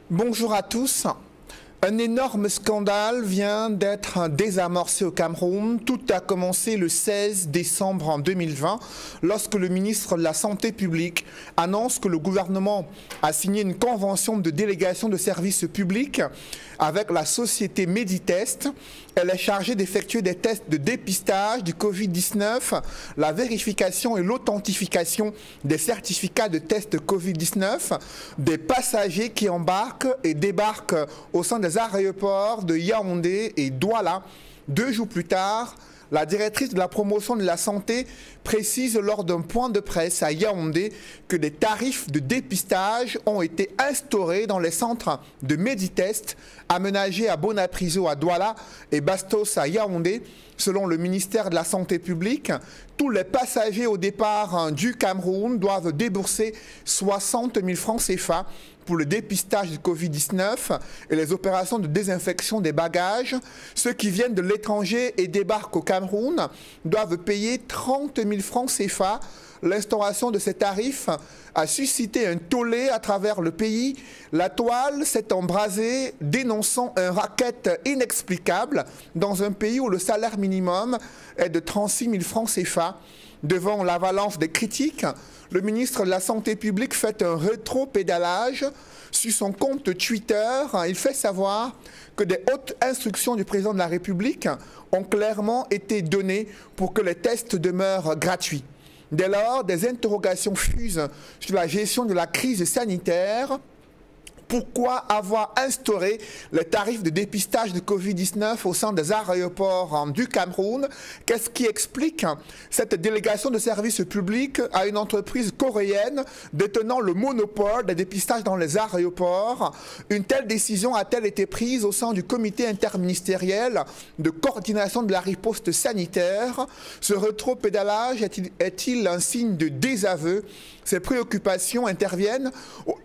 Bonjour à tous. Un énorme scandale vient d'être désamorcé au Cameroun. Tout a commencé le 16 décembre 2020 lorsque le ministre de la Santé publique annonce que le gouvernement a signé une convention de délégation de services publics avec la société Meditest. Elle est chargée d'effectuer des tests de dépistage du Covid-19, la vérification et l'authentification des certificats de test Covid-19 des passagers qui embarquent et débarquent au sein des aéroports de Yaoundé et Douala. 2 jours plus tard, la directrice de la promotion de la santé précise lors d'un point de presse à Yaoundé que des tarifs de dépistage ont été instaurés dans les centres de Meditest aménagés à Bonapriso à Douala et Bastos à Yaoundé. Selon le ministère de la Santé publique, tous les passagers au départ du Cameroun doivent débourser 60 000 francs CFA pour le dépistage du Covid-19 et les opérations de désinfection des bagages. Ceux qui viennent de l'étranger et débarquent au Cameroun doivent payer 30 000 francs CFA. L'instauration de ces tarifs a suscité un tollé à travers le pays. La toile s'est embrasée, dénonçant un racket inexplicable dans un pays où le salaire minimum est de 36 000 francs CFA. Devant l'avalanche des critiques, le ministre de la Santé publique fait un rétro-pédalage. Sur son compte Twitter, il fait savoir que des hautes instructions du président de la République ont clairement été données pour que les tests demeurent gratuits. Dès lors, des interrogations fusent sur la gestion de la crise sanitaire. Pourquoi avoir instauré les tarifs de dépistage de Covid-19 au sein des aéroports du Cameroun? Qu'est-ce qui explique cette délégation de services publics à une entreprise coréenne détenant le monopole des dépistages dans les aéroports? Une telle décision a-t-elle été prise au sein du comité interministériel de coordination de la riposte sanitaire? Ce rétro-pédalage est-il un signe de désaveu? Ces préoccupations interviennent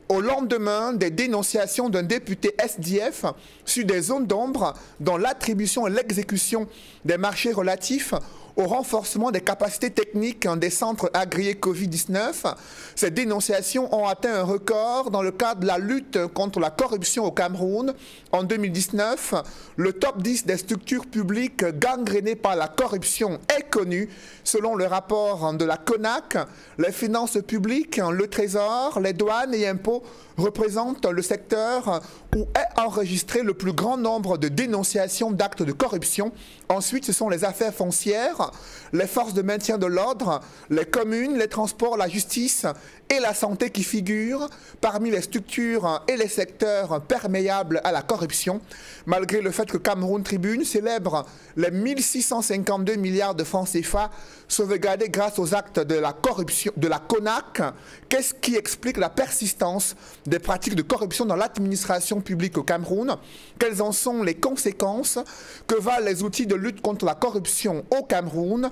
au lendemain des dénonciations d'un député SDF sur des zones d'ombre dans l'attribution et l'exécution des marchés relatifs au renforcement des capacités techniques des centres agréés Covid-19. Ces dénonciations ont atteint un record dans le cadre de la lutte contre la corruption au Cameroun. En 2019, le top 10 des structures publiques gangrénées par la corruption est connu. Selon le rapport de la CONAC, les finances publiques, le trésor, les douanes et impôts représentent le secteur où est enregistré le plus grand nombre de dénonciations d'actes de corruption. Ensuite, ce sont les affaires foncières, les forces de maintien de l'ordre, les communes, les transports, la justice et la santé qui figurent parmi les structures et les secteurs perméables à la corruption. Malgré le fait que Cameroun Tribune célèbre les 1652 milliards de francs CFA sauvegardés grâce aux actes de la corruption de la CONAC, qu'est-ce qui explique la persistance des pratiques de corruption dans l'administration publique au Cameroun? Quelles en sont les conséquences? Que valent les outils de lutte contre la corruption au Cameroun?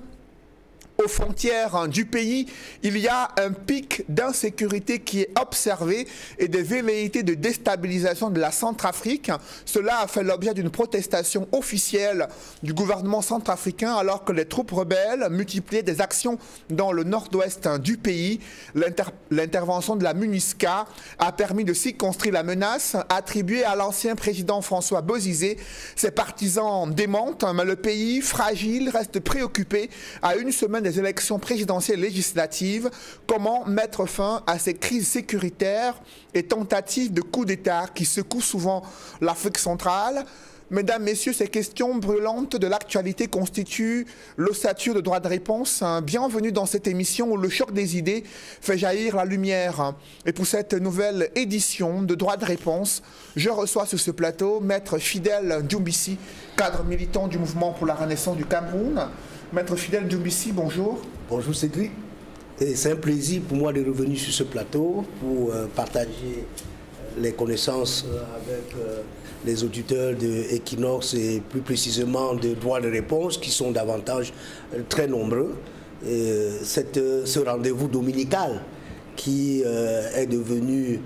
Aux frontières du pays, il y a un pic d'insécurité qui est observé et des velléités de déstabilisation de la Centrafrique. Cela a fait l'objet d'une protestation officielle du gouvernement centrafricain alors que les troupes rebelles multipliaient des actions dans le nord-ouest du pays. L'intervention de la MINUSCA a permis de circonscrire la menace attribuée à l'ancien président François Bozizé. Ses partisans démentent, mais le pays fragile reste préoccupé à une semaine des élections présidentielles législatives. Comment mettre fin à ces crises sécuritaires et tentatives de coup d'État qui secouent souvent l'Afrique centrale? Mesdames, Messieurs, ces questions brûlantes de l'actualité constituent l'ossature de droit de réponse. Bienvenue dans cette émission où le choc des idées fait jaillir la lumière. Et pour cette nouvelle édition de droit de réponse, je reçois sur ce plateau Maître Fidèle Doumbissi, cadre militant du mouvement pour la renaissance du Cameroun. Maître Fidèle Doumbissi, bonjour. Bonjour Cédric. C'est un plaisir pour moi de revenir sur ce plateau pour partager les connaissances avec les auditeurs de Equinox et plus précisément de droits de réponse qui sont davantage très nombreux. Ce rendez-vous dominical qui est devenu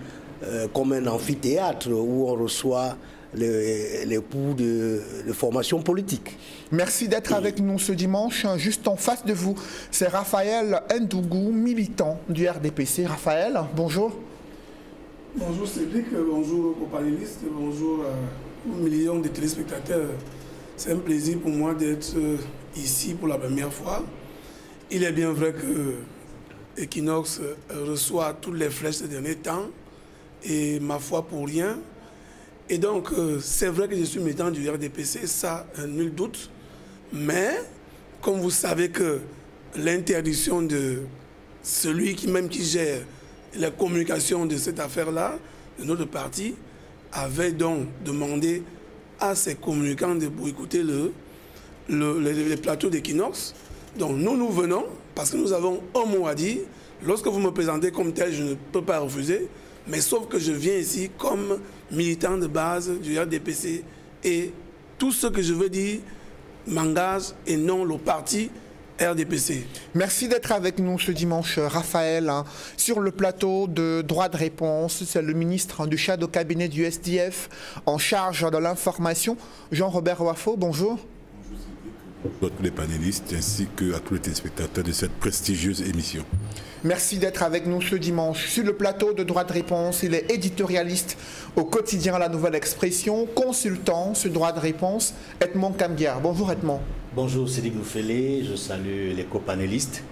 comme un amphithéâtre où on reçoit les cours de formation politique. Merci d'être avec nous ce dimanche. Juste en face de vous, c'est Raphaël Ndougou, militant du RDPC. Raphaël, bonjour. Bonjour Cédric, bonjour aux panélistes, bonjour aux millions de téléspectateurs. C'est un plaisir pour moi d'être ici pour la première fois. Il est bien vrai que Equinox reçoit toutes les flèches ces derniers temps, et ma foi pour rien. Et donc, c'est vrai que je suis militant du RDPC, ça, nul doute. Mais, comme vous savez que l'interdiction de celui qui gère la communication de cette affaire-là, de notre parti, avait donc demandé à ses communicants de boycotter les plateaux d'Equinox. Donc nous venons, parce que nous avons un mot à dire. Lorsque vous me présentez comme tel, je ne peux pas refuser. Mais sauf que je viens ici comme militant de base du RDPC. Et tout ce que je veux dire m'engage et non le parti RDPC. Merci d'être avec nous ce dimanche, Raphaël. Sur le plateau de droit de réponse, c'est le ministre du chef de cabinet du SDF en charge de l'information, Jean-Robert Wafo. Bonjour. Bonjour à tous les panélistes ainsi qu'à tous les téléspectateurs de cette prestigieuse émission. Merci d'être avec nous ce dimanche. Sur le plateau de droit de réponse, il est éditorialiste au quotidien La Nouvelle Expression, consultant sur droit de réponse, Edmond Kambiar. Bonjour Edmond. Bonjour Cédric Noufélé, je salue les copanélistes.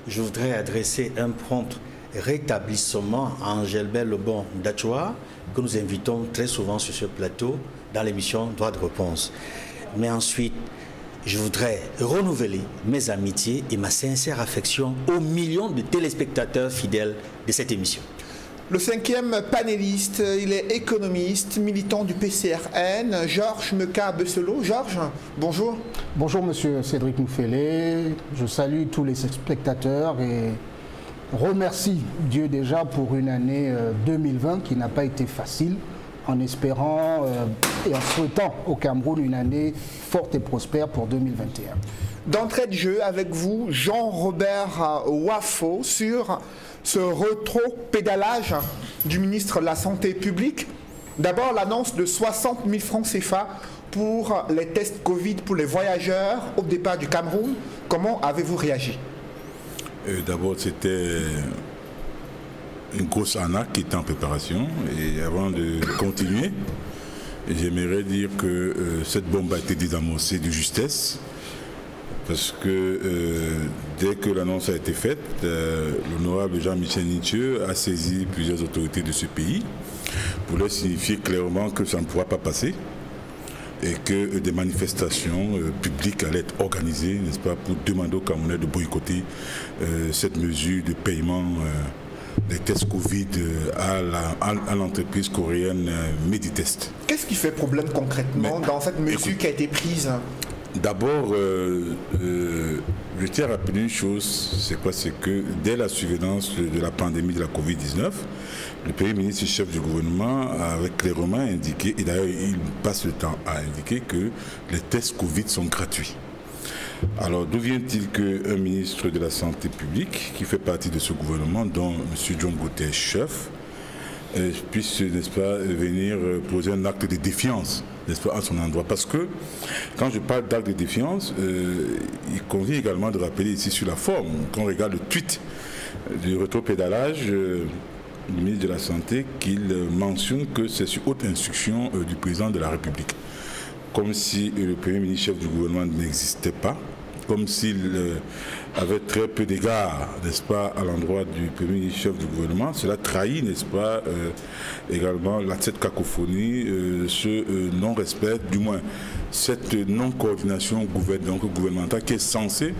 Je voudrais adresser un prompt rétablissement à Angèle-Belle Lebon d'Achoua, que nous invitons très souvent sur ce plateau dans l'émission Droit de réponse. Mais ensuite, je voudrais renouveler mes amitiés et ma sincère affection aux millions de téléspectateurs fidèles de cette émission. Le cinquième panéliste, il est économiste, militant du PCRN, Georges Meka-Besselo. Georges, bonjour. Bonjour Monsieur Cédric Noufélé, je salue tous les spectateurs et remercie Dieu déjà pour une année 2020 qui n'a pas été facile, en espérant et en souhaitant au Cameroun une année forte et prospère pour 2021. D'entrée de jeu avec vous, Jean-Robert Wafo, sur ce rétro-pédalage du ministre de la Santé publique. D'abord, l'annonce de 60 000 francs CFA pour les tests Covid pour les voyageurs au départ du Cameroun. Comment avez-vous réagi? D'abord, c'était une grosse arnaque qui était en préparation. Et avant de continuer, j'aimerais dire que cette bombe a été désamorcée de justesse. Parce que dès que l'annonce a été faite, l'honorable Jean-Michel Nitieux a saisi plusieurs autorités de ce pays pour leur signifier clairement que ça ne pourra pas passer et que des manifestations publiques allaient être organisées, n'est-ce pas, pour demander aux Camerounais de boycotter cette mesure de paiement des tests Covid à l'entreprise coréenne Meditest. Qu'est-ce qui fait problème concrètement dans cette mesure qui a été prise? D'abord, je tiens à rappeler une chose, c'est quoi? C'est que dès la survenance de la pandémie de la Covid-19, le Premier ministre chef du gouvernement avait clairement indiqué, et d'ailleurs il passe le temps à indiquer que les tests Covid sont gratuits. Alors d'où vient-il qu'un ministre de la Santé publique, qui fait partie de ce gouvernement, dont M. John Gauthier chef, puisse, n'est-ce pas, venir poser un acte de défiance, n'est-ce pas, à son endroit? Parce que quand je parle d'acte de défiance, il convient également de rappeler ici sur la forme, quand on regarde le tweet du rétropédalage du ministre de la Santé, qu'il mentionne que c'est sur haute instruction du président de la République. Comme si le Premier ministre chef du gouvernement n'existait pas, comme s'il avait très peu d'égards, n'est-ce pas, à l'endroit du Premier ministre chef du gouvernement. Cela trahit, n'est-ce pas, également cette cacophonie, ce non-respect, du moins cette non-coordination gouvernementale qui est censée,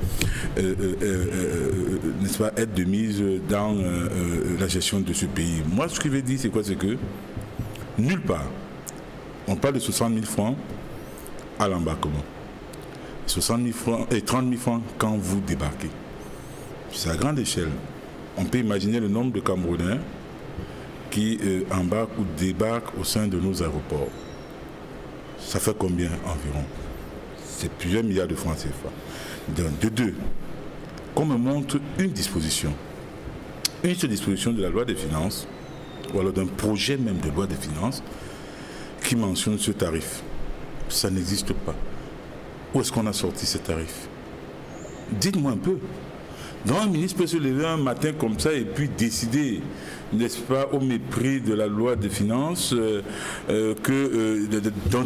n'est-ce pas, être de mise dans la gestion de ce pays. Moi, ce que je vais dire, c'est quoi? C'est que nulle part, on parle de 60 000 francs à l'embarquement. 60 000 francs et 30 000 francs quand vous débarquez. C'est à grande échelle. On peut imaginer le nombre de Camerounais qui embarquent ou débarquent au sein de nos aéroports. Ça fait combien environ? C'est plusieurs milliards de francs CFA. De deux, qu'on me montre une disposition seule disposition de la loi des finances, ou alors d'un projet même de loi des finances, qui mentionne ce tarif. Ça n'existe pas. Où est-ce qu'on a sorti ce tarif? Dites-moi un peu. Donc un ministre peut se lever un matin comme ça et puis décider, n'est-ce pas, au mépris de la loi des finances,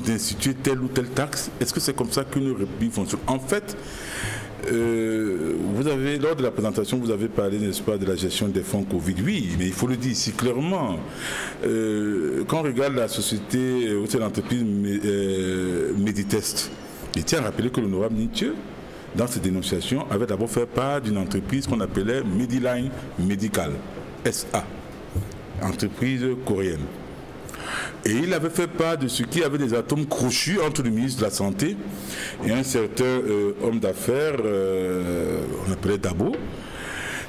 d'instituer telle ou telle taxe. Est-ce que c'est comme ça qu'une république fonctionne? En fait, vous avez, lors de la présentation, vous avez parlé, n'est-ce pas, de la gestion des fonds Covid. Oui, mais il faut le dire ici clairement. Quand on regarde la société, ou c'est l'entreprise Meditest, il tient à rappeler que l'honorable Nitieux, dans ses dénonciations, avait d'abord fait part d'une entreprise qu'on appelait Mediline Medical, SA, entreprise coréenne. Et il avait fait part de ce qui avait des atomes crochus entre le ministre de la Santé et un certain homme d'affaires, on appelait Dabo,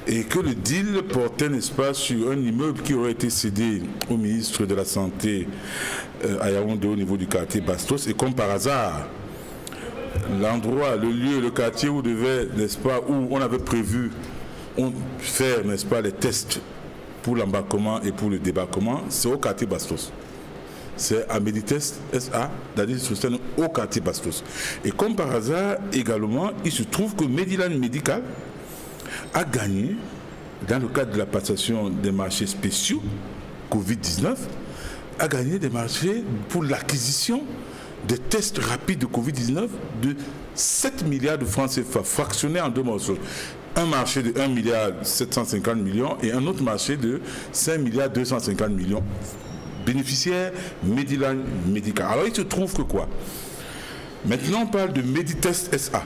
et que le deal portait, n'est-ce pas, sur un immeuble qui aurait été cédé au ministre de la Santé à Yaoundé au niveau du quartier Bastos, et comme par hasard, l'endroit, le lieu, le quartier où devait, n'est-ce pas, où on avait prévu faire, n'est-ce pas, les tests pour l'embarquement et pour le débarquement, c'est au quartier Bastos. C'est à Meditest SA, c'est au quartier Bastos. Et comme par hasard, également, il se trouve que Mediline Medical a gagné, dans le cadre de la passation des marchés spéciaux Covid-19, a gagné des marchés pour l'acquisition des tests rapides de Covid-19 de 7 milliards de francs CFA, fractionnés en deux morceaux. Un marché de 1 milliard 750 millions et un autre marché de 5 milliards 250 millions. Bénéficiaire Mediline Medical. Alors il se trouve que quoi? Maintenant on parle de Meditest SA.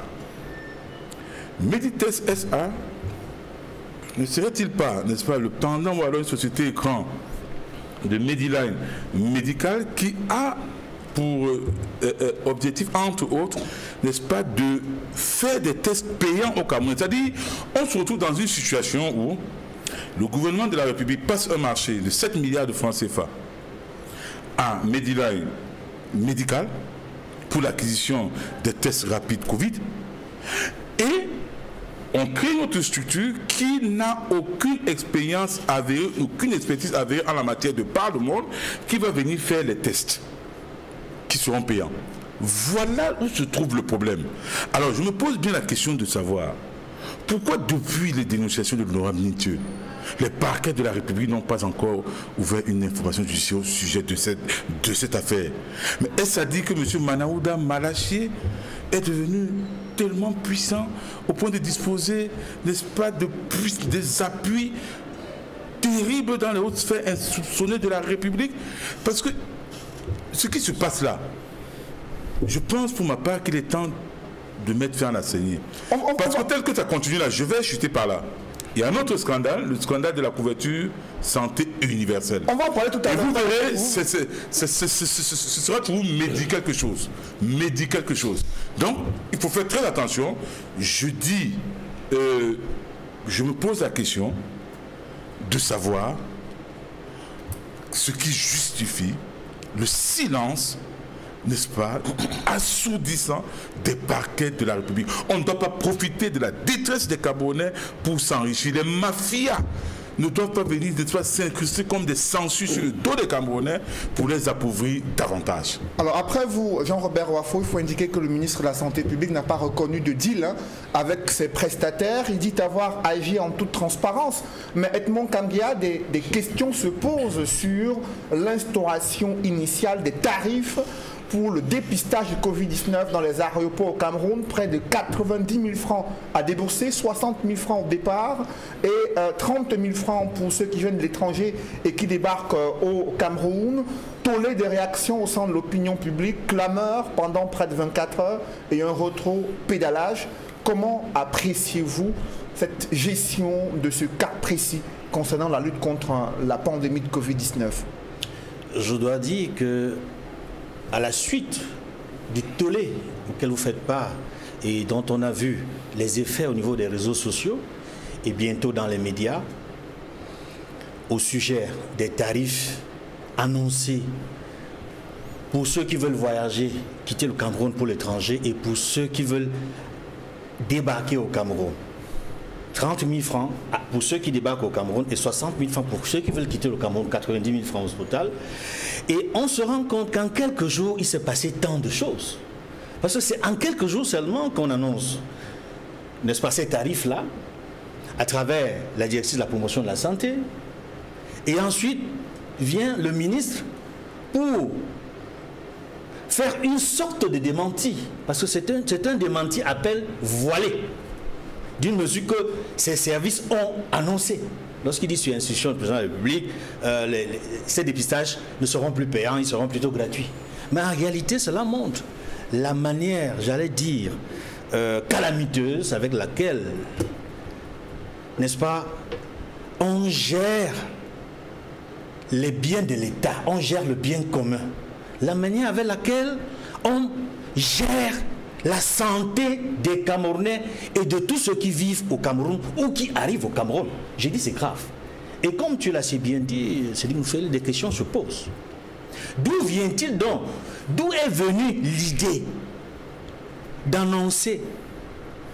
Meditest SA ne serait-il pas, n'est-ce pas, le pendant ou alors une société écran de Mediline Medical qui a pour objectif, entre autres, n'est-ce pas, de faire des tests payants au Cameroun. C'est-à-dire, on se retrouve dans une situation où le gouvernement de la République passe un marché de 7 milliards de francs CFA à Mediline Medical pour l'acquisition des tests rapides Covid, et on crée une autre structure qui n'a aucune expérience avérée, aucune expertise avérée en la matière de par le monde, qui va venir faire les tests qui seront payants. Voilà où se trouve le problème. Alors je me pose bien la question de savoir pourquoi depuis les dénonciations de l'honorable Nitieux, les parquets de la République n'ont pas encore ouvert une information judiciaire au sujet de cette affaire. Mais est-ce à dire que M. Manaouda Malachier est devenu tellement puissant au point de disposer, n'est-ce pas, des appuis terribles dans les hautes sphères insoupçonnées de la République? Parce que ce qui se passe là, je pense pour ma part qu'il est temps de mettre fin à la saignée. Parce que tel que ça continue là, je vais chuter par là. Il y a un autre scandale, le scandale de la couverture santé universelle. On va en parler tout à l'heure. Et vous verrez, ce sera pour vous médire quelque chose. Médire quelque chose. Donc, il faut faire très attention. Je dis, je me pose la question de savoir ce qui justifie le silence, n'est-ce pas, assourdissant des parquets de la République. On ne doit pas profiter de la détresse des Camerounais pour s'enrichir. Les mafias ne doivent pas venir s'incruster comme des sangsues sur le dos des Camerounais pour les appauvrir davantage. Alors après vous, Jean-Robert Wafo, il faut indiquer que le ministre de la Santé publique n'a pas reconnu de deal avec ses prestataires. Il dit avoir agi en toute transparence. Mais Edmond Kambia, des questions se posent sur l'instauration initiale des tarifs pour le dépistage du Covid-19 dans les aéroports au Cameroun, près de 90 000 francs à débourser, 60 000 francs au départ et 30 000 francs pour ceux qui viennent de l'étranger et qui débarquent au Cameroun. Tollé des réactions au sein de l'opinion publique, clameur pendant près de 24 heures et un rétro-pédalage. Comment appréciez-vous cette gestion de ce cas précis concernant la lutte contre la pandémie de Covid-19? Je dois dire que à la suite du tollé auquel vous faites part et dont on a vu les effets au niveau des réseaux sociaux et bientôt dans les médias, au sujet des tarifs annoncés pour ceux qui veulent voyager, quitter le Cameroun pour l'étranger et pour ceux qui veulent débarquer au Cameroun. 30 000 francs pour ceux qui débarquent au Cameroun et 60 000 francs pour ceux qui veulent quitter le Cameroun, 90 000 francs au total. Et on se rend compte qu'en quelques jours, il s'est passé tant de choses. Parce que c'est en quelques jours seulement qu'on annonce, n'est-ce pas, ces tarifs-là, à travers la direction de la promotion de la santé. Et ensuite vient le ministre pour faire une sorte de démenti, parce que c'est un démenti appel voilé, d'une mesure que ces services ont annoncé. Lorsqu'il dit sur l'institution du président de la République, ces dépistages ne seront plus payants, ils seront plutôt gratuits. Mais en réalité, cela montre la manière, j'allais dire, calamiteuse avec laquelle, n'est-ce pas, on gère les biens de l'État, on gère le bien commun. La manière avec laquelle on gère la santé des Camerounais et de tous ceux qui vivent au Cameroun ou qui arrivent au Cameroun. J'ai dit c'est grave. Et comme tu l'as si bien dit, Cédric Moufele, des questions se posent. D'où vient-il donc? D'où est venue l'idée d'annoncer,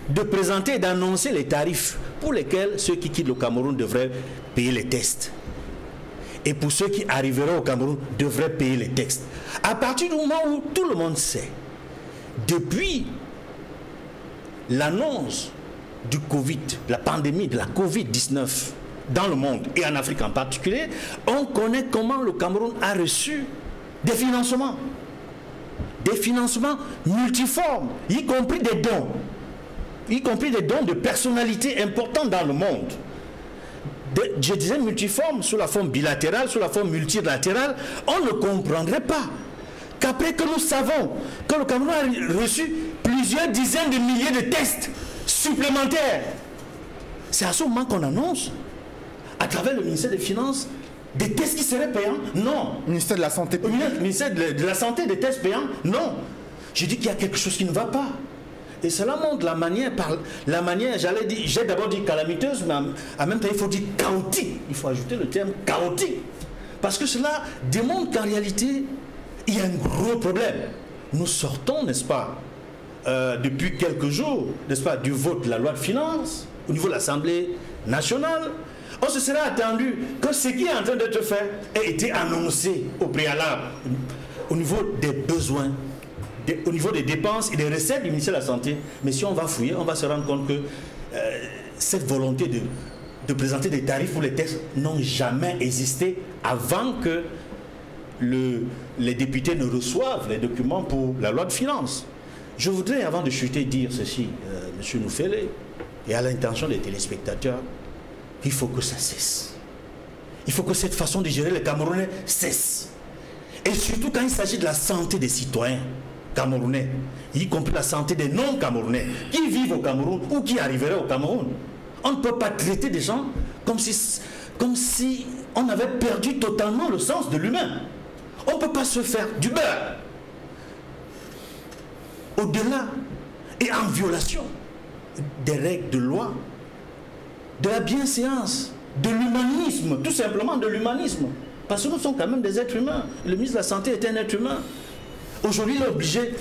de présenter et d'annoncer les tarifs pour lesquels ceux qui quittent le Cameroun devraient payer les tests? Et pour ceux qui arriveront au Cameroun devraient payer les tests. À partir du moment où tout le monde sait, depuis l'annonce du Covid, la pandémie de la Covid-19 dans le monde et en Afrique en particulier, on connaît comment le Cameroun a reçu des financements multiformes, y compris des dons de personnalités importantes dans le monde. Je disais multiforme, sous la forme bilatérale, sous la forme multilatérale, on ne comprendrait pas qu'après que nous savons que le Cameroun a reçu plusieurs dizaines de milliers de tests supplémentaires, c'est à ce moment qu'on annonce, à travers le ministère des Finances, des tests qui seraient payants? Non. Ministère de la Santé publique. Ministère de la Santé, des tests payants? Non. Je dis qu'il y a quelque chose qui ne va pas. Et cela montre la manière, j'allais dire, j'ai d'abord dit calamiteuse, mais en même temps il faut dire chaotique. Il faut ajouter le terme chaotique. Parce que cela démontre qu'en réalité, il y a un gros problème. Nous sortons, n'est-ce pas, depuis quelques jours, n'est-ce pas, du vote de la loi de finances, au niveau de l'Assemblée nationale. On se serait attendu que ce qui est en train d'être fait ait été annoncé au préalable, au niveau des besoins, au niveau des dépenses et des recettes du ministère de la Santé. Mais si on va fouiller, on va se rendre compte que cette volonté de présenter des tarifs pour les tests n'ont jamais existé avant que les députés ne reçoivent les documents pour la loi de finances. Je voudrais, avant de chuter, dire ceci, M. Moufele, et à l'intention des téléspectateurs, qu'il faut que ça cesse. Il faut que cette façon de gérer les Camerounais cesse. Et surtout quand il s'agit de la santé des citoyens camerounais, y compris la santé des non-camerounais, qui vivent au Cameroun ou qui arriveraient au Cameroun. On ne peut pas traiter des gens comme si on avait perdu totalement le sens de l'humain. On ne peut pas se faire du beurre. Au-delà et en violation des règles de loi, de la bienséance, de l'humanisme, tout simplement de l'humanisme. Parce que nous sommes quand même des êtres humains. Le ministre de la Santé est un être humain. Aujourd'hui, il est obligé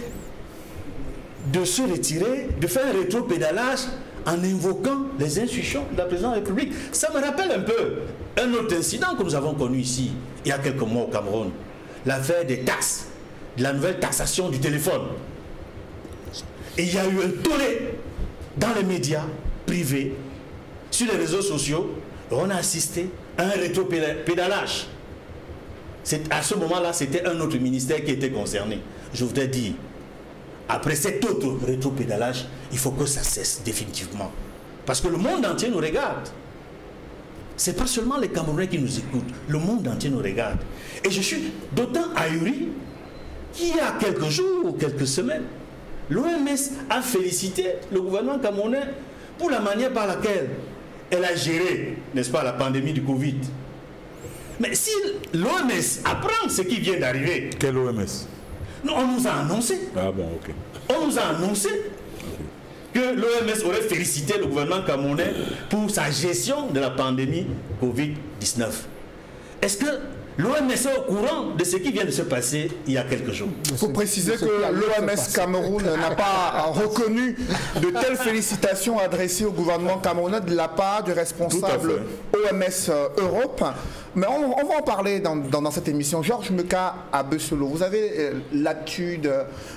de se retirer, de faire un rétro-pédalage en invoquant les institutions de la présidence de la République. Ça me rappelle un peu un autre incident que nous avons connu ici, il y a quelques mois au Cameroun. L'affaire des taxes, de la nouvelle taxation du téléphone. Et il y a eu un tollé dans les médias privés, sur les réseaux sociaux. On a assisté à un rétro-pédalage. À ce moment-là, c'était un autre ministère qui était concerné. Je voudrais dire, après cet autre rétro-pédalage, il faut que ça cesse définitivement. Parce que le monde entier nous regarde. Ce n'est pas seulement les Camerounais qui nous écoutent, le monde entier nous regarde. Et je suis d'autant ahuri qu'il y a quelques jours ou quelques semaines, l'OMS a félicité le gouvernement camerounais pour la manière par laquelle elle a géré, n'est-ce pas, la pandémie du Covid. Mais si l'OMS apprend ce qui vient d'arriver... Quelle OMS? On nous a annoncé. Ah bon, ok. On nous a annoncé que l'OMS aurait félicité le gouvernement camerounais pour sa gestion de la pandémie Covid-19. Est-ce que L'OMS est au courant de ce qui vient de se passer il y a quelques jours. Il faut préciser que l'OMS Cameroun n'a pas reconnu de telles félicitations adressées au gouvernement camerounais de la part du responsable OMS Europe. Mais on va en parler dans cette émission. Georges Meka à Besselo, vous avez l'habitude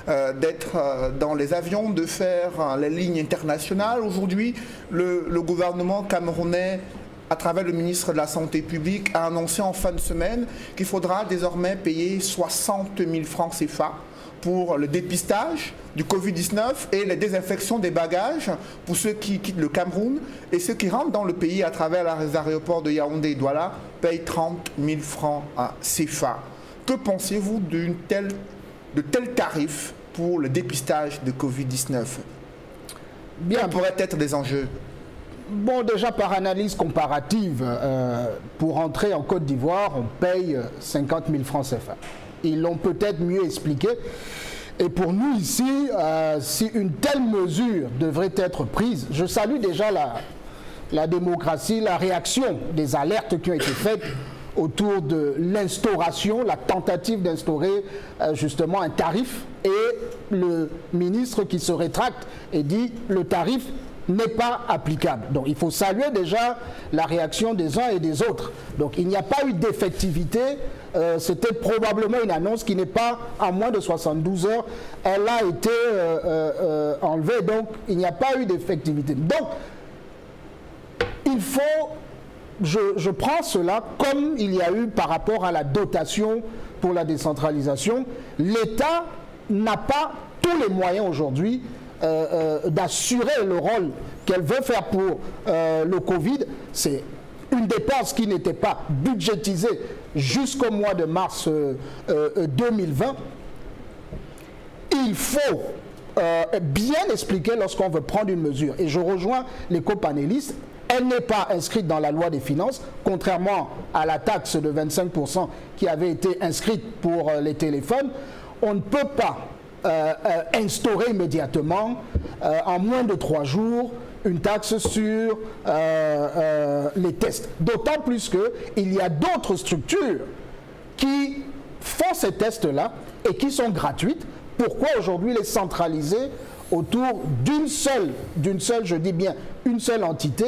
d'être dans les avions, de faire les lignes internationales. Aujourd'hui, le gouvernement camerounais, à travers le ministre de la Santé publique, a annoncé en fin de semaine qu'il faudra désormais payer 60 000 francs CFA pour le dépistage du Covid-19 et les désinfections des bagages pour ceux qui quittent le Cameroun, et ceux qui rentrent dans le pays à travers les aéroports de Yaoundé et Douala payent 30 000 francs CFA. Que pensez-vous de tels tarifs pour le dépistage de Covid-19? Quels pourraient être des enjeux? Bon, déjà par analyse comparative, pour entrer en Côte d'Ivoire, on paye 50 000 francs CFA. Ils l'ont peut-être mieux expliqué. Et pour nous ici, si une telle mesure devrait être prise, je salue déjà la démocratie, la réaction des alertes qui ont été faites autour de l'instauration, la tentative d'instaurer justement un tarif, et le ministre qui se rétracte et dit le tarif n'est pas applicable. Donc il faut saluer déjà la réaction des uns et des autres. Donc il n'y a pas eu d'effectivité. C'était probablement une annonce qui n'est pas en moins de 72 heures. Elle a été enlevée, donc il n'y a pas eu d'effectivité. Donc il faut, je prends cela comme il y a eu par rapport à la dotation pour la décentralisation. L'État n'a pas tous les moyens aujourd'hui d'assurer le rôle qu'elle veut faire pour le Covid. C'est une dépense qui n'était pas budgétisée jusqu'au mois de mars 2020. Il faut bien expliquer lorsqu'on veut prendre une mesure. Et je rejoins les copanélistes. Elle n'est pas inscrite dans la loi des finances, contrairement à la taxe de 25% qui avait été inscrite pour les téléphones. On ne peut pas instaurer immédiatement, en moins de 3 jours, une taxe sur les tests. D'autant plus qu'il y a d'autres structures qui font ces tests-là et qui sont gratuites. Pourquoi aujourd'hui les centraliser autour d'une seule, je dis bien, une seule entité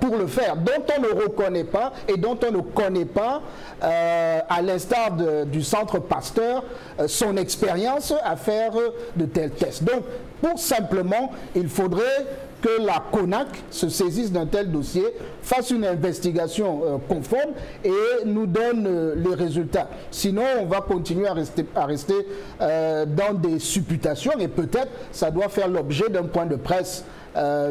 pour le faire, dont on ne reconnaît pas et dont on ne connaît pas, à l'instar du Centre Pasteur, son expérience à faire de tels tests. Donc, pour simplement, il faudrait que la CONAC se saisisse d'un tel dossier, fasse une investigation conforme et nous donne les résultats. Sinon, on va continuer à rester dans des supputations, et peut-être ça doit faire l'objet d'un point de presse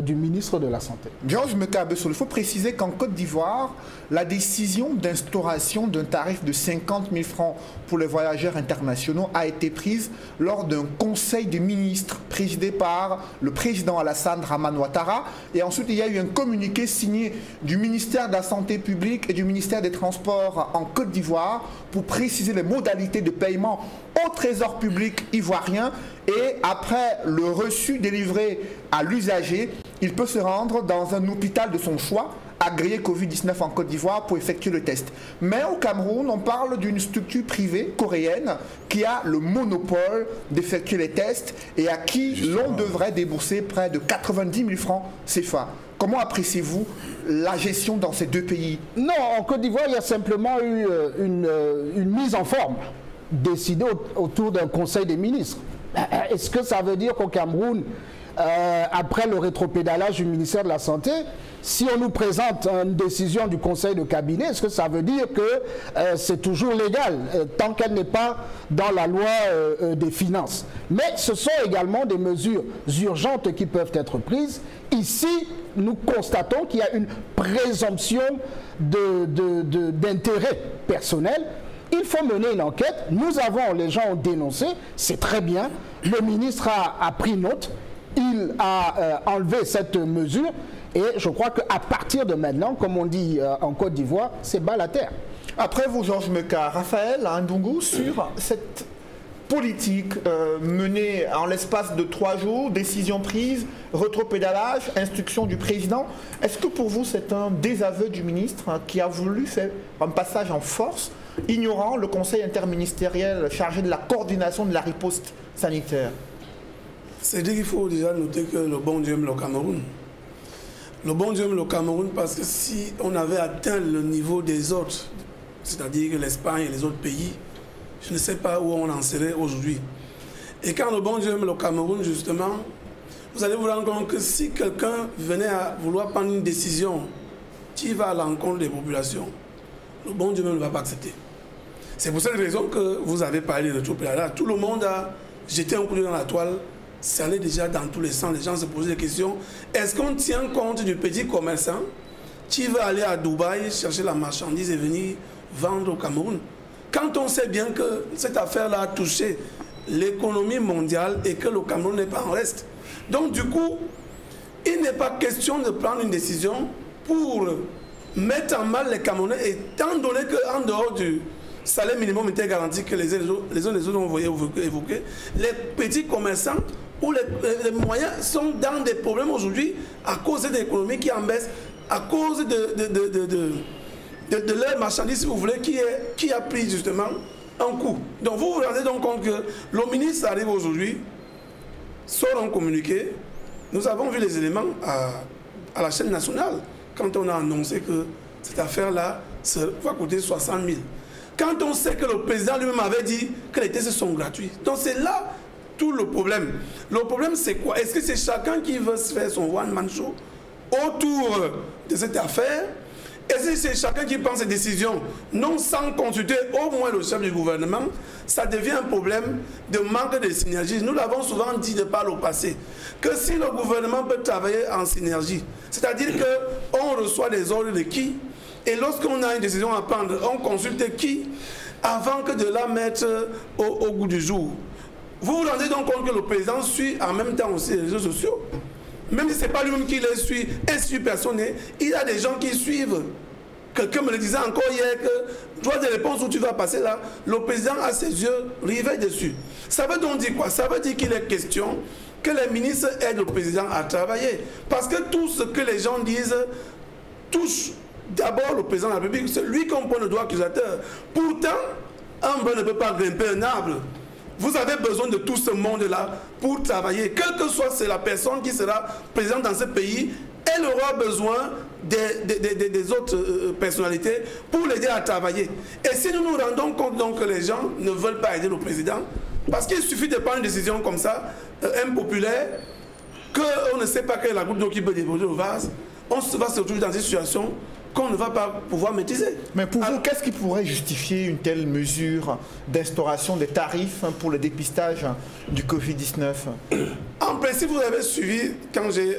du ministre de la Santé. Georges Meka, il faut préciser qu'en Côte d'Ivoire, la décision d'instauration d'un tarif de 50 000 francs pour les voyageurs internationaux a été prise lors d'un conseil des ministres présidé par le président Alassane Dramane Ouattara. Et ensuite, il y a eu un communiqué signé du ministère de la Santé publique et du ministère des Transports en Côte d'Ivoire pour préciser les modalités de paiement au trésor public ivoirien. Et après le reçu délivré à l'usager, il peut se rendre dans un hôpital de son choix agréé Covid-19 en Côte d'Ivoire pour effectuer le test. Mais au Cameroun, on parle d'une structure privée coréenne qui a le monopole d'effectuer les tests et à qui l'on devrait débourser près de 90 000 francs CFA. Comment appréciez-vous la gestion dans ces deux pays? Non, en Côte d'Ivoire, il y a simplement eu une mise en forme décidée autour d'un conseil des ministres. Est-ce que ça veut dire qu'au Cameroun, après le rétropédalage du ministère de la Santé, si on nous présente une décision du conseil de cabinet, est-ce que ça veut dire que c'est toujours légal, tant qu'elle n'est pas dans la loi des finances? Mais ce sont également des mesures urgentes qui peuvent être prises. Ici, nous constatons qu'il y a une présomption d'intérêt personnel. Il faut mener une enquête. Les gens ont dénoncé, c'est très bien. Le ministre a pris note. Il a enlevé cette mesure et je crois qu'à partir de maintenant, comme on dit en Côte d'Ivoire, c'est bas la terre. Après vous, Georges Meka, Raphaël Ndungu, sur cette politique menée en l'espace de 3 jours, décision prise, rétropédalage, instruction du président, est-ce que pour vous c'est un désaveu du ministre qui a voulu faire un passage en force ignorant le conseil interministériel chargé de la coordination de la riposte sanitaire. C'est-à-dire qu'il faut déjà noter que le bon Dieu aime le Cameroun. Le bon Dieu aime le Cameroun parce que si on avait atteint le niveau des autres, c'est-à-dire l'Espagne et les autres pays, je ne sais pas où on en serait aujourd'hui. Et quand le bon Dieu aime le Cameroun, justement, vous allez vous rendre compte que si quelqu'un venait à vouloir prendre une décision qui va à l'encontre des populations, le bon Dieu même ne va pas accepter. C'est pour cette raison que vous avez parlé de tout préalable. Tout le monde a jeté un coup d'œil dans la toile. Ça allait déjà dans tous les sens. Les gens se posaient des questions. Est-ce qu'on tient compte du petit commerçant qui va aller à Dubaï chercher la marchandise et venir vendre au Cameroun? Quand on sait bien que cette affaire-là a touché l'économie mondiale et que le Cameroun n'est pas en reste. Donc du coup, il n'est pas question de prendre une décision pour mettre en mal les Camerounais, étant donné qu'en dehors du salaire minimum intergaranti que les uns les autres ont évoqué, les petits commerçants ou les moyens sont dans des problèmes aujourd'hui à cause de l'économie qui en baisse, à cause de leur marchandise, si vous voulez, qui a pris justement un coup. Donc vous vous rendez donc compte que le ministre arrive aujourd'hui, sort un communiqué. Nous avons vu les éléments à la chaîne nationale quand on a annoncé que cette affaire-là va coûter 60 000. Quand on sait que le président lui-même avait dit que les tests sont gratuits. Donc c'est là tout le problème. Le problème c'est quoi? Est-ce que c'est chacun qui veut se faire son one-man show autour de cette affaire? Est-ce que c'est chacun qui prend ses décisions, non sans consulter au moins le chef du gouvernement? Ça devient un problème de manque de synergie. Nous l'avons souvent dit de par le passé, que si le gouvernement peut travailler en synergie, c'est-à-dire qu'on reçoit des ordres de qui, et lorsqu'on a une décision à prendre, on consulte qui, avant que de la mettre au goût du jour. Vous vous rendez donc compte que le président suit en même temps aussi les réseaux sociaux? Même si ce n'est pas lui-même qui les suit, et suit personne, il y a des gens qui suivent. Quelqu'un me le disait encore hier que, droit de réponse où tu vas passer là, le président a ses yeux rivés dessus. Ça veut donc dire quoi? Ça veut dire qu'il est question que les ministres aident le président à travailler. Parce que tout ce que les gens disent touche d'abord le président de la République, c'est lui qu'on prend le doigt accusateur. Pourtant, un bœuf ne peut pas grimper un arbre. Vous avez besoin de tout ce monde-là pour travailler. Quelle que soit la personne qui sera présente dans ce pays, elle aura besoin des autres personnalités pour l'aider à travailler. Et si nous nous rendons compte donc que les gens ne veulent pas aider le président, parce qu'il suffit de prendre une décision comme ça, impopulaire, qu'on ne sait pas quelle est la goutte d'eau qui peut déborder au vase, on va se retrouver dans une situation qu'on ne va pas pouvoir maîtriser. Mais pour vous, qu'est-ce qui pourrait justifier une telle mesure d'instauration des tarifs pour le dépistage du Covid-19? En principe, vous avez suivi, quand j'ai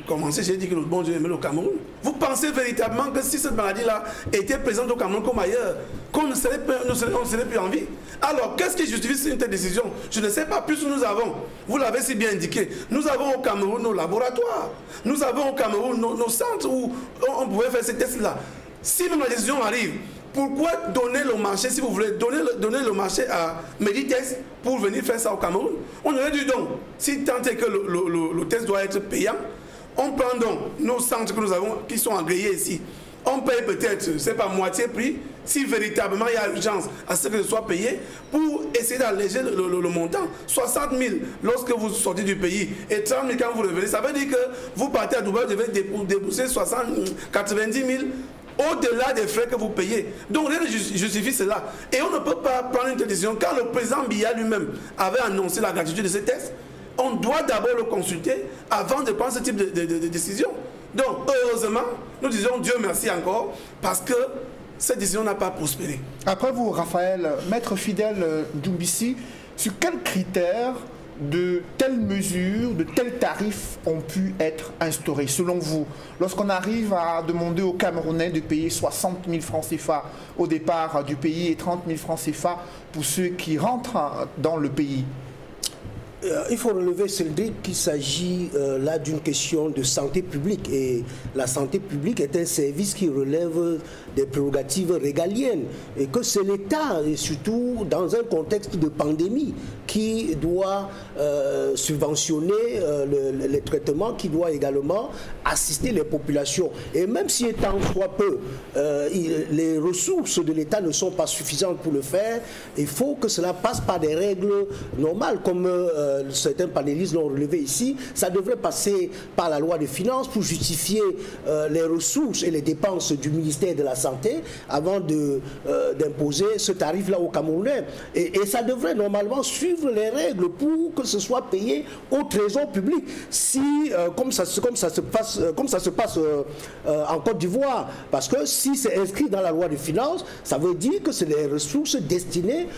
commencé, j'ai dit que le bon Dieu aimait le Cameroun. Vous pensez véritablement que si cette maladie-là était présente au Cameroun comme ailleurs, qu'on ne serait plus en vie? Alors, qu'est-ce qui justifie une telle décision? Je ne sais pas, plus nous avons, vous l'avez si bien indiqué, nous avons au Cameroun nos laboratoires, nous avons au Cameroun nos centres où on pouvait faire ces tests-là. Si même la décision arrive, pourquoi donner le marché, si vous voulez, donner le marché à Meditest pour venir faire ça au Cameroun? On aurait dû donc, si tant est que le test doit être payant, on prend donc nos centres que nous avons, qui sont agréés ici. On paye peut-être, c'est pas moitié prix, si véritablement il y a urgence à ce que ce soit payé, pour essayer d'alléger le montant. 60 000 lorsque vous sortez du pays et 30 000 quand vous revenez. Ça veut dire que vous partez à Dubaï, vous devez débourser 90 000 au-delà des frais que vous payez. Donc rien ne justifie cela. Et on ne peut pas prendre une décision. Quand le président Biya lui-même avait annoncé la gratuité de ces tests, on doit d'abord le consulter avant de prendre ce type de décision. Donc heureusement, nous disons Dieu merci encore, parce que cette décision n'a pas prospéré. Après vous, Raphaël, maître Fidèle Doumbissi, sur quels critères de telles mesures, de tels tarifs ont pu être instaurés, selon vous? Lorsqu'on arrive à demander aux Camerounais de payer 60 000 francs CFA au départ du pays et 30 000 francs CFA pour ceux qui rentrent dans le pays. Il faut relever, Cédric, qu'il s'agit là d'une question de santé publique. Et la santé publique est un service qui relève des prérogatives régaliennes. Et que c'est l'État, et surtout dans un contexte de pandémie, qui doit subventionner les traitements, qui doit également assister les populations. Et même si étant soit peu, les ressources de l'État ne sont pas suffisantes pour le faire, il faut que cela passe par des règles normales, comme certains panélistes l'ont relevé ici. Ça devrait passer par la loi des finances pour justifier les ressources et les dépenses du ministère de la Santé avant d'imposer ce tarif-là aux Camerounais. Et ça devrait normalement suivre les règles pour que ce soit payé au trésor public. Si, comme ça se passe en Côte d'Ivoire, parce que si c'est inscrit dans la loi des finances, ça veut dire que c'est les ressources destinées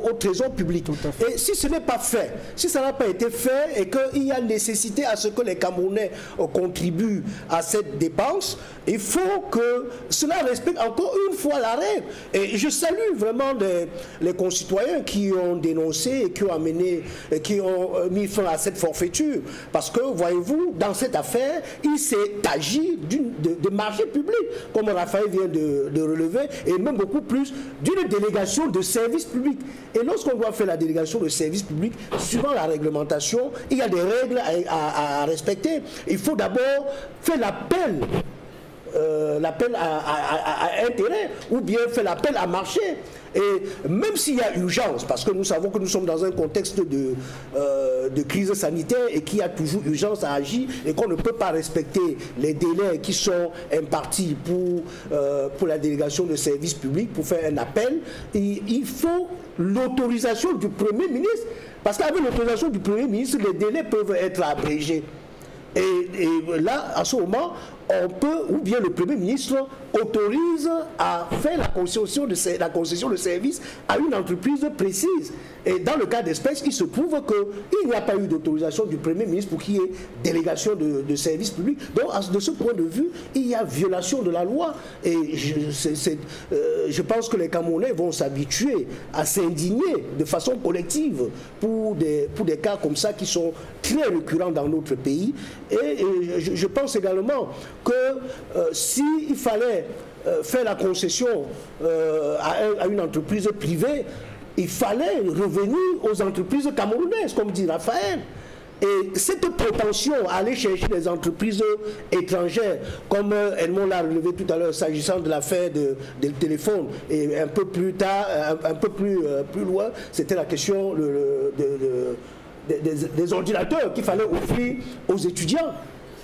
au trésor public. Et si ce n'est pas fait, si ça n'a pas été fait et qu'il y a nécessité à ce que les Camerounais contribuent à cette dépense, il faut que cela respecte encore une fois la règle. Et je salue vraiment les concitoyens qui ont dénoncé et qui ont mis fin à cette forfaiture. Parce que, voyez-vous, dans cette affaire, il s'est agi de marché public, comme Raphaël vient de relever, et même beaucoup plus d'une délégation de service public. Et lorsqu'on doit faire la délégation de service public, suivant la réglementation, il y a des règles à respecter. Il faut d'abord faire l'appel à intérêt, ou bien faire l'appel à marché. Et même s'il y a urgence, parce que nous savons que nous sommes dans un contexte de crise sanitaire et qu'il y a toujours urgence à agir et qu'on ne peut pas respecter les délais qui sont impartis pour la délégation de services publics, pour faire un appel, il faut l'autorisation du Premier ministre. Parce qu'avec l'autorisation du Premier ministre, les délais peuvent être abrégés. Et là, à ce moment, on peut, ou bien le Premier ministre autorise à faire la concession de service à une entreprise précise. Et dans le cas d'espèce, il se prouve qu'il n'y a pas eu d'autorisation du Premier ministre pour qu'il y ait délégation de service public. Donc, de ce point de vue, il y a violation de la loi. Et je pense que les Camerounais vont s'habituer à s'indigner de façon collective pour des cas comme ça qui sont très récurrents dans notre pays. Et je pense également que s'il fallait faire la concession à une entreprise privée, il fallait revenir aux entreprises camerounaises, comme dit Raphaël. Et cette prétention à aller chercher des entreprises étrangères, comme Edmond l'a relevé tout à l'heure, s'agissant de l'affaire des téléphones, et un peu plus tard, un peu plus loin, c'était la question des ordinateurs qu'il fallait offrir aux étudiants.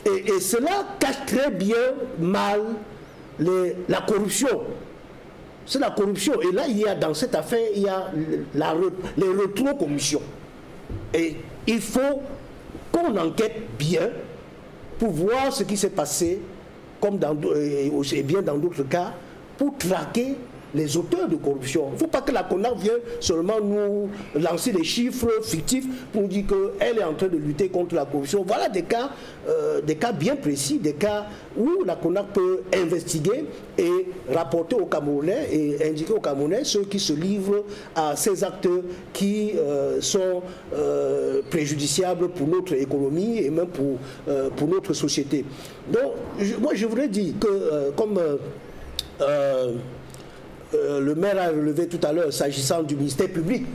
Et cela cache très bien mal la corruption. C'est la corruption. Et là, dans cette affaire, il y a les rétro-commissions. Et il faut qu'on enquête bien pour voir ce qui s'est passé, comme et bien dans d'autres cas, pour traquer les auteurs de corruption. Il ne faut pas que la CONAC vienne seulement nous lancer des chiffres fictifs pour nous dire qu'elle est en train de lutter contre la corruption. Voilà des cas bien précis, des cas où la CONAC peut investiguer et rapporter aux Camerounais et indiquer aux Camerounais ceux qui se livrent à ces actes qui sont préjudiciables pour notre économie et même pour notre société. Donc, moi je voudrais dire que comme le maire a relevé tout à l'heure s'agissant du ministère public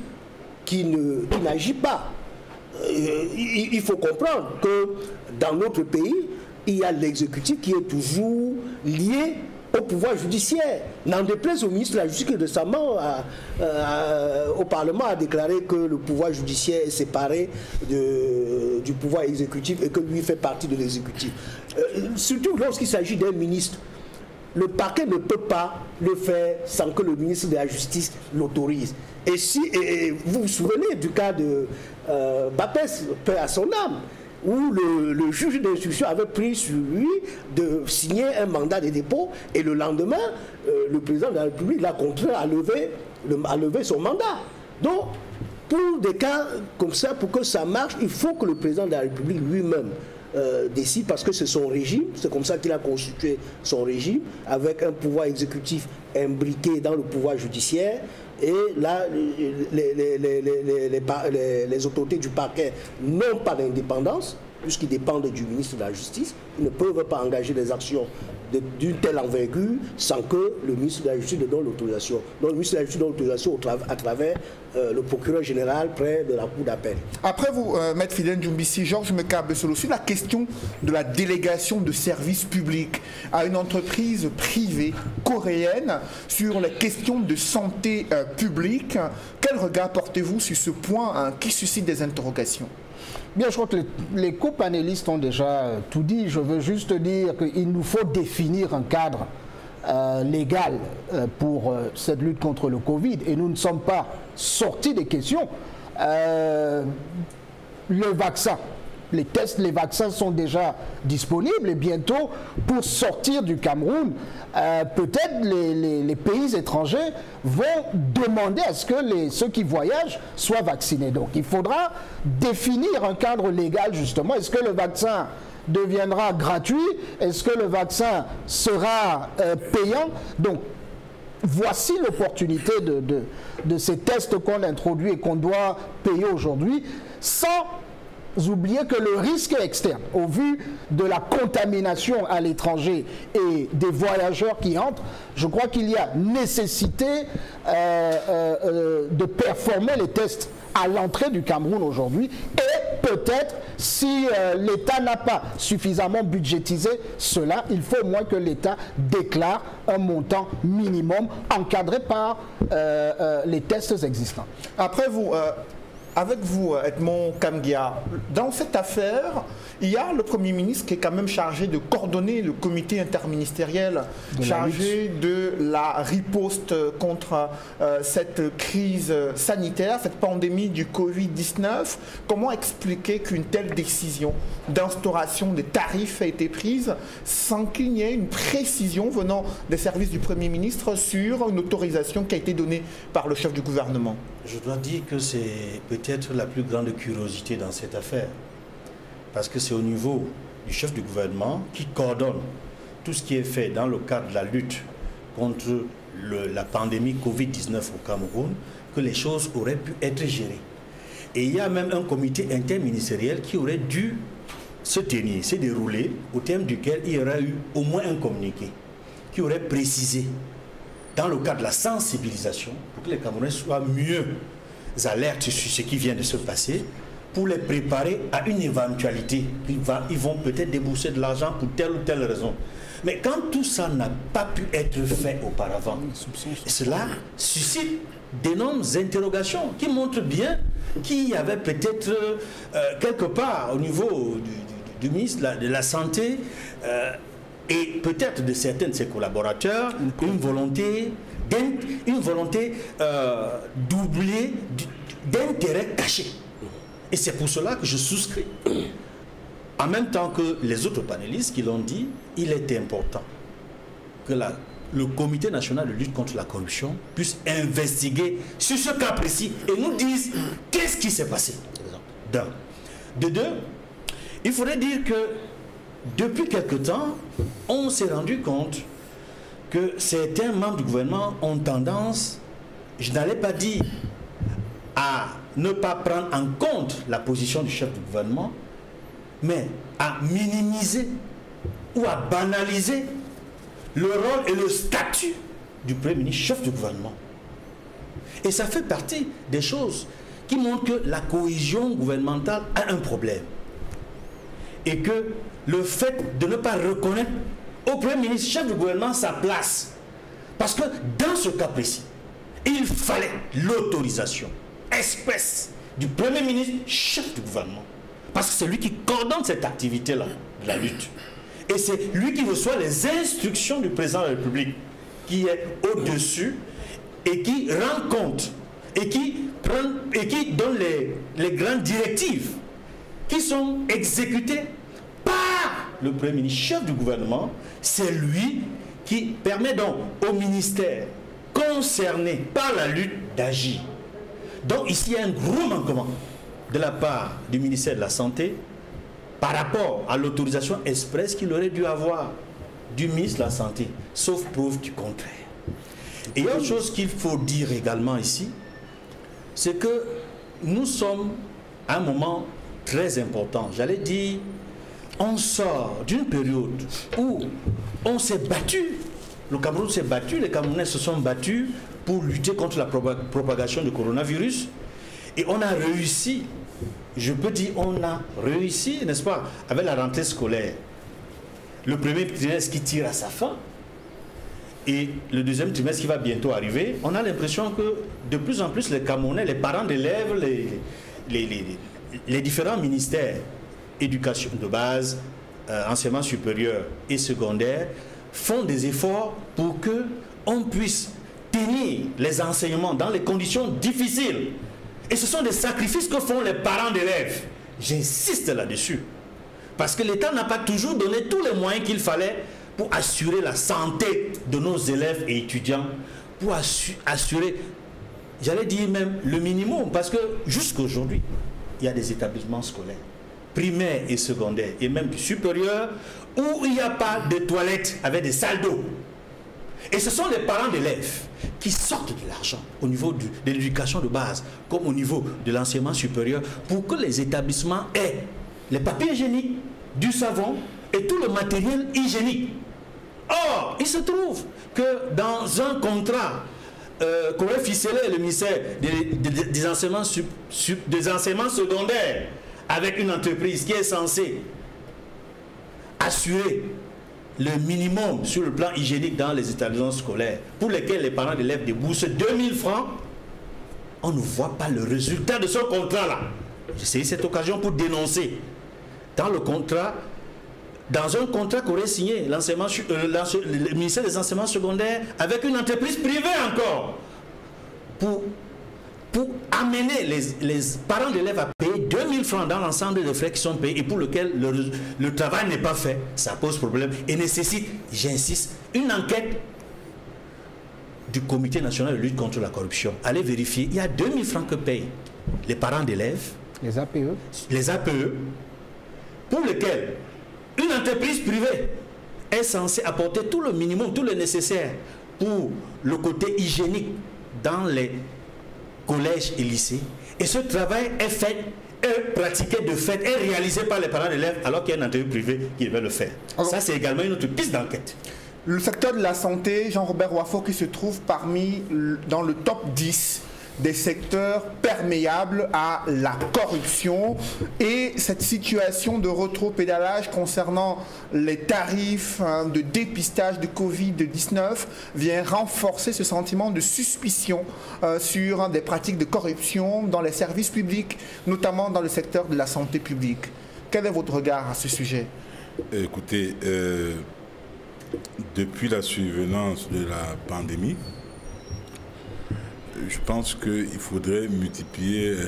qui n'agit pas. Il faut comprendre que dans notre pays, il y a l'exécutif qui est toujours lié au pouvoir judiciaire. N'en déplaise au ministre de la Justice qui récemment au Parlement a déclaré que le pouvoir judiciaire est séparé du pouvoir exécutif et que lui fait partie de l'exécutif. Surtout lorsqu'il s'agit d'un ministre. Le parquet ne peut pas le faire sans que le ministre de la Justice l'autorise. Et vous vous souvenez du cas de Bapès, paix à son âme, où le juge d'instruction avait pris sur lui de signer un mandat de dépôt et le lendemain, le président de la République l'a contraint à lever son mandat. Donc, pour des cas comme ça, pour que ça marche, il faut que le président de la République lui-même décide, parce que c'est son régime, c'est comme ça qu'il a constitué son régime, avec un pouvoir exécutif imbriqué dans le pouvoir judiciaire, et là, les autorités du parquet n'ont pas d'indépendance, puisqu'ils dépendent du ministre de la Justice. Ils ne peuvent pas engager des actions d'une telle envergure sans que le ministre de la Justice ne donne l'autorisation. Donc le ministre de la Justice donne l'autorisation à travers le procureur général près de la cour d'appel. Après vous, Maître Fidèle Doumbissi, Georges Mekabesolo, sur la question de la délégation de services publics à une entreprise privée coréenne sur les questions de santé publique, quel regard portez-vous sur ce point qui suscite des interrogations? Bien, je crois que les copanélistes ont déjà tout dit. Je veux juste dire qu'il nous faut définir un cadre légal pour cette lutte contre le Covid. Et nous ne sommes pas sortis des questions. Le vaccin, les tests, les vaccins sont déjà disponibles et bientôt, pour sortir du Cameroun, peut-être les pays étrangers vont demander à ce que ceux qui voyagent soient vaccinés. Donc il faudra définir un cadre légal justement. Est-ce que le vaccin deviendra gratuit? Est-ce que le vaccin sera payant? Donc voici l'opportunité de ces tests qu'on introduit et qu'on doit payer aujourd'hui, sans oublier que le risque est externe. Au vu de la contamination à l'étranger et des voyageurs qui entrent, je crois qu'il y a nécessité de performer les tests à l'entrée du Cameroun aujourd'hui. Et peut-être, si l'État n'a pas suffisamment budgétisé cela, il faut au moins que l'État déclare un montant minimum encadré par les tests existants. Après vous... avec vous, Edmond Kamgia, dans cette affaire, il y a le Premier ministre qui est quand même chargé de coordonner le comité interministériel chargé de la riposte contre cette crise sanitaire, cette pandémie du Covid-19. Comment expliquer qu'une telle décision d'instauration des tarifs a été prise sans qu'il y ait une précision venant des services du Premier ministre sur une autorisation qui a été donnée par le chef du gouvernement? Je dois dire que c'est peut-être la plus grande curiosité dans cette affaire. Parce que c'est au niveau du chef du gouvernement qui coordonne tout ce qui est fait dans le cadre de la lutte contre la pandémie Covid-19 au Cameroun, que les choses auraient pu être gérées. Et il y a même un comité interministériel qui aurait dû se tenir, se dérouler, au terme duquel il y aurait eu au moins un communiqué qui aurait précisé, dans le cadre de la sensibilisation, pour que les Camerounais soient mieux alertes sur ce qui vient de se passer, pour les préparer à une éventualité. Ils vont peut-être débourser de l'argent pour telle ou telle raison. Mais quand tout ça n'a pas pu être fait auparavant, cela suscite d'énormes interrogations qui montrent bien qu'il y avait peut-être quelque part au niveau du ministre de la Santé et peut-être de certains de ses collaborateurs, une volonté doublée d'intérêts cachés. Et c'est pour cela que je souscris. En même temps que les autres panélistes qui l'ont dit, il est important que le Comité national de lutte contre la corruption puisse investiguer sur ce cas précis et nous dise qu'est-ce qui s'est passé. D'un. De deux, il faudrait dire que depuis quelque temps, on s'est rendu compte que certains membres du gouvernement ont tendance, je n'allais pas dire à ne pas prendre en compte la position du chef du gouvernement, mais à minimiser ou à banaliser le rôle et le statut du Premier ministre, chef du gouvernement. Et ça fait partie des choses qui montrent que la cohésion gouvernementale a un problème. Et que le fait de ne pas reconnaître au Premier ministre, chef du gouvernement, sa place. Parce que dans ce cas précis, il fallait l'autorisation express du Premier ministre, chef du gouvernement. Parce que c'est lui qui coordonne cette activité-là, de la lutte. Et c'est lui qui reçoit les instructions du président de la République, qui est au-dessus et qui rend compte et qui donne les grandes directives qui sont exécutées par le Premier ministre, chef du gouvernement. C'est lui qui permet donc au ministère concerné par la lutte d'agir. Donc ici, il y a un gros manquement de la part du ministère de la Santé par rapport à l'autorisation express qu'il aurait dû avoir du ministre de la Santé, sauf preuve du contraire. Et il y a autre chose qu'il faut dire également ici, c'est que nous sommes à un moment très important. J'allais dire, on sort d'une période où on s'est battu, le Cameroun s'est battu, les Camerounais se sont battus pour lutter contre la propagation du coronavirus. Et on a réussi, je peux dire on a réussi, n'est-ce pas, avec la rentrée scolaire. Le premier trimestre qui tire à sa fin et le deuxième trimestre qui va bientôt arriver, on a l'impression que de plus en plus les Camerounais, les parents d'élèves, les différents ministères, éducation de base, enseignement supérieur et secondaire, font des efforts pour que on puisse tenir les enseignements dans les conditions difficiles. Et ce sont des sacrifices que font les parents d'élèves. J'insiste là-dessus. Parce que l'État n'a pas toujours donné tous les moyens qu'il fallait pour assurer la santé de nos élèves et étudiants, pour assurer, j'allais dire même le minimum, parce que jusqu'aujourd'hui, il y a des établissements scolaires, primaires et secondaires, et même du supérieur, où il n'y a pas de toilettes avec des salles d'eau. Et ce sont les parents d'élèves qui sortent de l'argent au niveau de l'éducation de base, comme au niveau de l'enseignement supérieur, pour que les établissements aient les papiers hygiéniques, du savon et tout le matériel hygiénique. Or, il se trouve que dans un contrat qu'aurait ficelé le ministère des enseignements secondaires avec une entreprise qui est censée assurer le minimum sur le plan hygiénique dans les établissements scolaires, pour lesquels les parents d'élèves déboursent 2000 francs, on ne voit pas le résultat de ce contrat-là. J'ai saisi cette occasion pour dénoncer. Dans le contrat, dans un contrat qu'aurait signé le ministère des enseignements secondaires avec une entreprise privée encore, pour amener les parents d'élèves à payer 2000 francs dans l'ensemble des frais qui sont payés et pour lequel le travail n'est pas fait, ça pose problème et nécessite, j'insiste, une enquête du Comité national de lutte contre la corruption. Allez vérifier, il y a 2000 francs que payent les parents d'élèves, les APE, pour lesquels une entreprise privée est censée apporter tout le minimum, tout le nécessaire pour le côté hygiénique dans les collèges et lycées. Et ce travail est fait, est pratiqué de fait, est réalisé par les parents d'élèves alors qu'il y a une entreprise privée qui devait le faire. Alors, ça, c'est également une autre piste d'enquête. Le secteur de la santé, Jean-Robert Wafo, qui se trouve dans le top 10 des secteurs perméables à la corruption, et cette situation de rétropédalage concernant les tarifs de dépistage de Covid-19 vient renforcer ce sentiment de suspicion sur des pratiques de corruption dans les services publics, notamment dans le secteur de la santé publique. Quel est votre regard à ce sujet? Écoutez, depuis la survenance de la pandémie, je pense qu'il faudrait multiplier le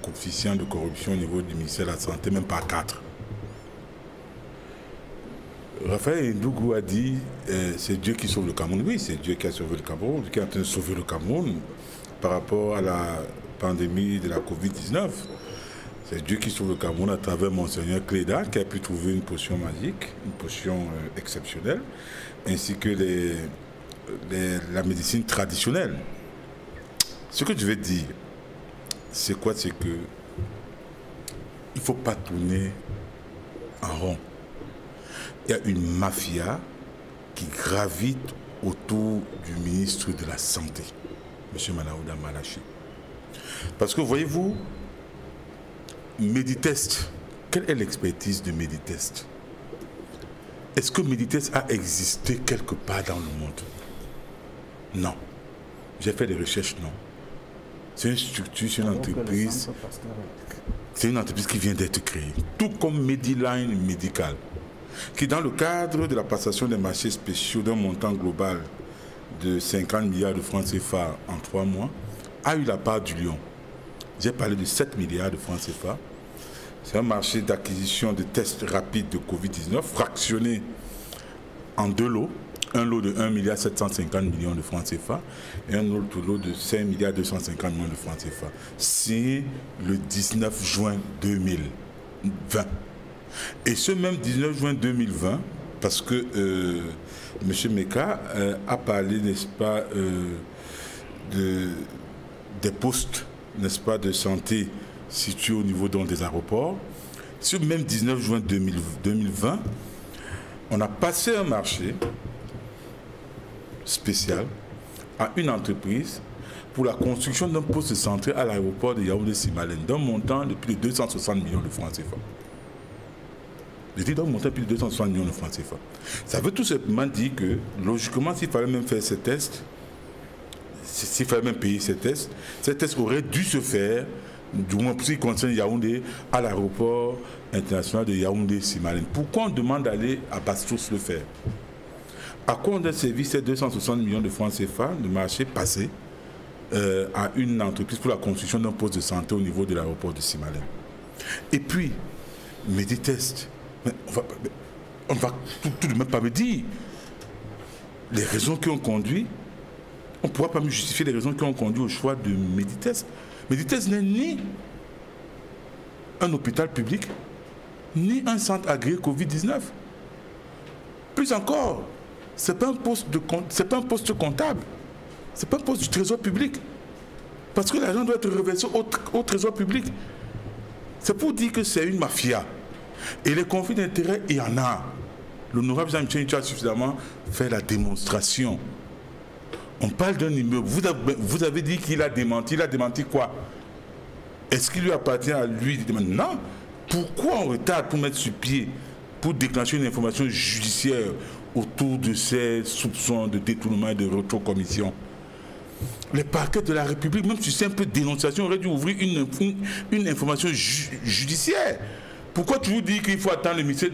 coefficient de corruption au niveau du ministère de la Santé, même par 4. Raphaël Ndougou a dit c'est Dieu qui sauve le Cameroun. Oui, c'est Dieu qui a sauvé le Cameroun, qui est en train de sauver le Cameroun par rapport à la pandémie de la Covid-19. C'est Dieu qui sauve le Cameroun à travers Monseigneur Cléda, qui a pu trouver une potion magique, une potion exceptionnelle, ainsi que la médecine traditionnelle. Ce que je vais dire, c'est quoi? C'est que il ne faut pas tourner en rond. Il y a une mafia qui gravite autour du ministre de la Santé, M. Manaouda Malachi. Parce que voyez-vous, Meditest, quelle est l'expertise de Meditest? Est-ce que Meditest a existé quelque part dans le monde? Non. J'ai fait des recherches, non. C'est une structure, c'est une entreprise. C'est une entreprise qui vient d'être créée. Tout comme Mediline Medical, qui dans le cadre de la passation des marchés spéciaux d'un montant global de 50 milliards de francs CFA en 3 mois, a eu la part du lion. J'ai parlé de 7 milliards de francs CFA. C'est un marché d'acquisition de tests rapides de Covid-19 fractionné en 2 lots. Un lot de 1 750 millions de francs CFA et un autre lot de 5 250 millions de francs CFA. Signé le 19 juin 2020. Et ce même 19 juin 2020, parce que M. Meka a parlé, n'est-ce pas, des postes, n'est-ce pas, de santé situés au niveau des aéroports. Sur le même 19 juin 2020, on a passé un marché spécial à une entreprise pour la construction d'un poste de santé à l'aéroport de Yaoundé-Simalène, d'un montant de plus de 260 millions de francs CFA. Je dis d'un montant de plus de 260 millions de francs CFA. Ça veut tout simplement dire que, logiquement, s'il fallait même faire ces tests, s'il fallait même payer ces tests auraient dû se faire, du moins pour ce qui concerne Yaoundé, à l'aéroport international de Yaoundé-Simalène. Pourquoi on demande d'aller à Bastos le faire? À quoi on a servi ces 260 millions de francs CFA de marché passé à une entreprise pour la construction d'un poste de santé au niveau de l'aéroport de Simalène? Et puis, Meditest, on va tout de même pas me dire les raisons qui ont conduit. On ne pourra pas me justifier les raisons qui ont conduit au choix de Meditest. Meditest n'est ni un hôpital public, ni un centre agréé Covid-19. Plus encore, ce n'est pas un poste comptable, ce n'est pas un poste du trésor public. Parce que l'argent doit être reversé au trésor public. C'est pour dire que c'est une mafia. Et les conflits d'intérêts, il y en a. L'honorable Jean-Michel a suffisamment fait la démonstration. On parle d'un immeuble. Vous avez dit qu'il a démenti. Il a démenti quoi? Est-ce qu'il lui appartient à lui de demander? Non. Pourquoi on retarde pour mettre sur pied, pour déclencher une information judiciaire autour de ces soupçons de détournement et de rétrocommission? Les parquets de la République, même sur simple dénonciation, auraient dû ouvrir une information judiciaire. Pourquoi toujours dire qu'il faut attendre le ministère?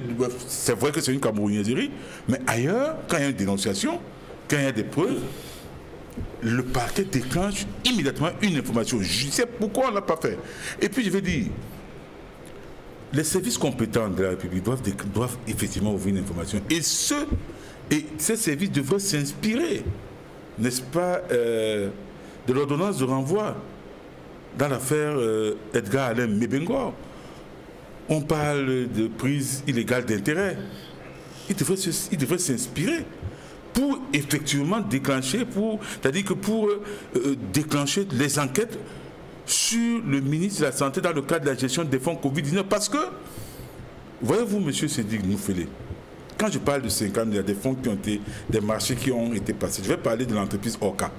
C'est vrai que c'est une camerounaiserie, mais ailleurs, quand il y a une dénonciation, quand il y a des preuves, le parquet déclenche immédiatement une information judiciaire. Pourquoi on ne l'a pas fait? Et puis je vais dire, les services compétents de la République doivent effectivement ouvrir une information. Et ces services devraient s'inspirer, n'est-ce pas, de l'ordonnance de renvoi dans l'affaire Edgar Alain Mebengor. On parle de prise illégale d'intérêt. Il devrait s'inspirer pour effectivement déclencher, c'est-à-dire que pour déclencher les enquêtes sur le ministre de la Santé dans le cadre de la gestion des fonds Covid-19. Parce que, voyez-vous, monsieur Sédic Noufélé, quand je parle de 50 milliards, des fonds qui ont été, des marchés qui ont été passés, je vais parler de l'entreprise Orca.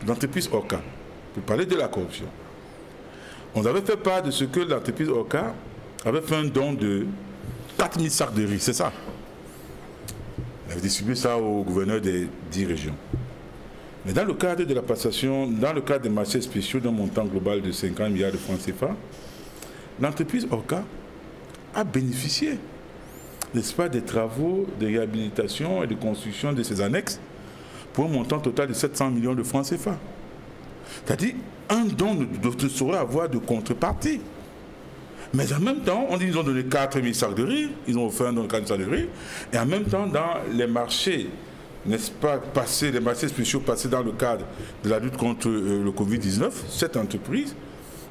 L'entreprise Orca, pour parler de la corruption. On avait fait part de ce que l'entreprise Orca avait fait un don de 4000 sacs de riz, c'est ça. Elle avait distribué ça au gouverneur des 10 régions. Mais dans le cadre de la passation, dans le cadre des marchés spéciaux d'un montant global de 50 milliards de francs CFA, l'entreprise Orca a bénéficié, n'est-ce pas, des travaux de réhabilitation et de construction de ses annexes pour un montant total de 700 millions de francs CFA. C'est-à-dire, un don ne saurait avoir de contrepartie. Mais en même temps, on dit qu'ils ont donné 4000 sacs de riz, ils ont offert un don de 4 sacs de riz, et en même temps, dans les marchés, n'est-ce pas, passés, les marchés spéciaux passés dans le cadre de la lutte contre le Covid-19, cette entreprise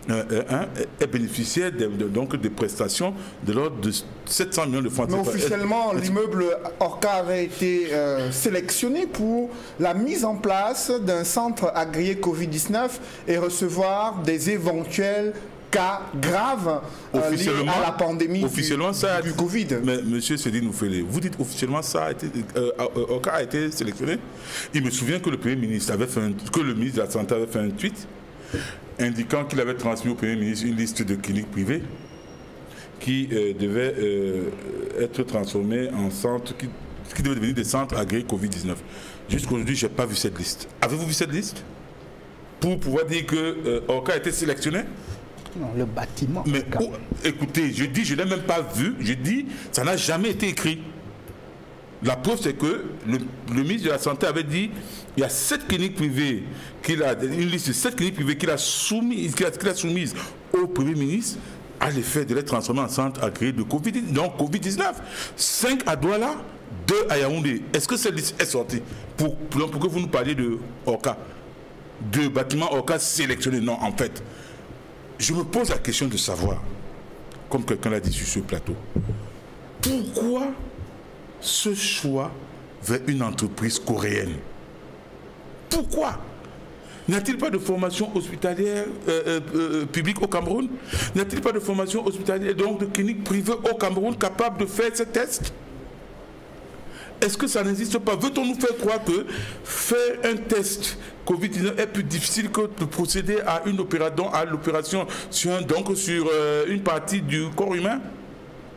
est bénéficiaire donc des prestations de l'ordre de 700 millions de francs. Mais officiellement, l'immeuble Orca avait été sélectionné pour la mise en place d'un centre agréé Covid-19 et recevoir des éventuels cas graves liés à la pandémie du Covid. Mais monsieur Sédic Noufélé, vous dites officiellement ça a été, Orca a été sélectionné. Il me souvient que le Premier ministre avait fait que le ministre de la Santé avait fait un tweet indiquant qu'il avait transmis au Premier ministre une liste de cliniques privées qui devaient être transformées en centres, qui devaient devenir des centres agréés Covid-19. Jusqu'aujourd'hui, je n'ai pas vu cette liste. Avez-vous vu cette liste? Pour pouvoir dire que Orca a été sélectionné? Non, le bâtiment. Mais écoutez, je dis, je ne l'ai même pas vu, je dis, ça n'a jamais été écrit. La preuve, c'est que le ministre de la Santé avait dit il y a 7 cliniques privées une liste de 7 cliniques privées qu'il a soumises au Premier ministre à l'effet de les transformer en centre agréé de Covid-19. 5 à Douala, 2 à Yaoundé. Est-ce que cette liste est sortie pour que vous nous parliez de Orca, de bâtiments Orca sélectionnés? Non, en fait. Je me pose la question de savoir, comme quelqu'un l'a dit sur ce plateau, pourquoi ce choix vers une entreprise coréenne? Pourquoi? N'y a-t-il pas de formation hospitalière publique au Cameroun? N'y a-t-il pas de formation hospitalière, donc de clinique privée au Cameroun capable de faire ces tests? Est-ce que ça n'existe pas? Veut-on nous faire croire que faire un test Covid-19 est plus difficile que de procéder à l'opération sur une partie du corps humain,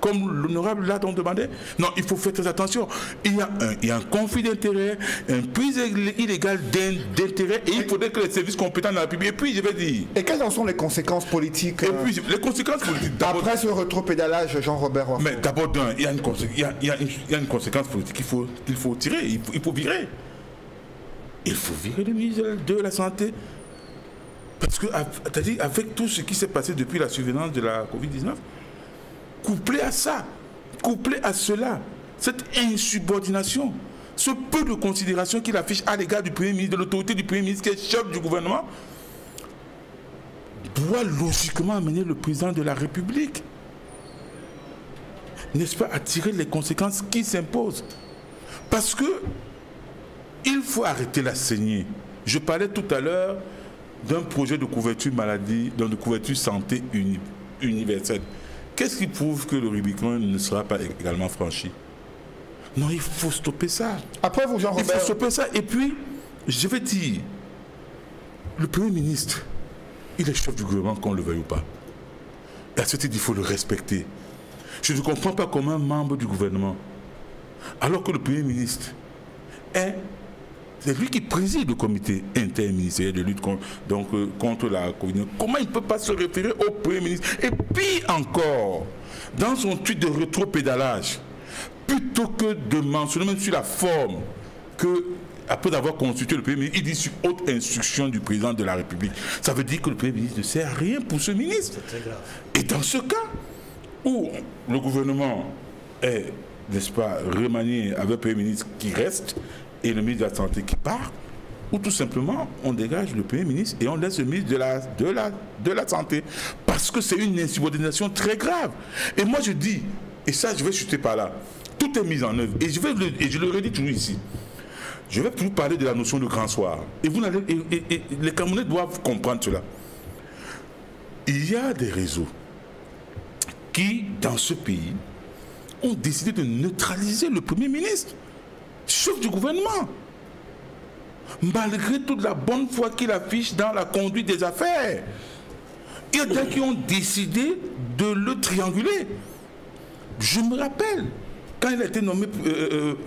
comme l'honorable l'a donc demandé? Non, il faut faire très attention. Il y a un conflit d'intérêts, un prise illégale d'intérêts, et il faudrait que les services compétents de la République. Et puis, je vais dire... Et quelles en sont les conséquences politiques Et puis, les conséquences politiques... Après ce rétropédalage, Jean-Robert Wafo. Mais d'abord, il y a une conséquence politique qu'il faut tirer, il faut virer. Il faut virer le ministre de la Santé. Parce que, avec tout ce qui s'est passé depuis la survenance de la Covid-19, couplé à ça, couplé à cela, cette insubordination, ce peu de considération qu'il affiche à l'égard du Premier ministre, de l'autorité du Premier ministre, qui est chef du gouvernement, doit logiquement amener le président de la République, n'est-ce pas, à tirer les conséquences qui s'imposent. Parce que il faut arrêter la saignée. Je parlais tout à l'heure d'un projet de couverture maladie, de couverture santé universelle. Qu'est-ce qui prouve que le Rubicon ne sera pas également franchi? Non, il faut stopper ça. Après vous, Jean-Robert... Il faut stopper ça. Et puis, je vais dire, le Premier ministre, il est chef du gouvernement, qu'on le veuille ou pas. Et à ce titre, il faut le respecter. Je ne comprends pas comment un membre du gouvernement, alors que le Premier ministre c'est lui qui préside le comité interministériel de lutte contre la Covid-19. Comment il ne peut pas se référer au Premier ministre? Et puis encore, dans son tweet de rétropédalage, plutôt que de mentionner même sur la forme que, après avoir consulté le Premier ministre, il dit sur haute instruction du président de la République. Ça veut dire que le Premier ministre ne sert à rien pour ce ministre. C'est très grave. Et dans ce cas où le gouvernement est, n'est-ce pas, remanié avec le Premier ministre qui reste et le ministre de la Santé qui part, ou tout simplement on dégage le Premier ministre et on laisse le ministre de la Santé. Parce que c'est une insubordination très grave. Et moi je dis, et ça je vais chuter par là, tout est mis en œuvre. Et je le redis toujours ici. Je vais toujours parler de la notion de grand soir. Et les Camerounais doivent comprendre cela. Il y a des réseaux qui, dans ce pays, ont décidé de neutraliser le Premier ministre, chef du gouvernement, malgré toute la bonne foi qu'il affiche dans la conduite des affaires. Il y a des gens qui ont décidé de le trianguler. Je me rappelle, quand il a été nommé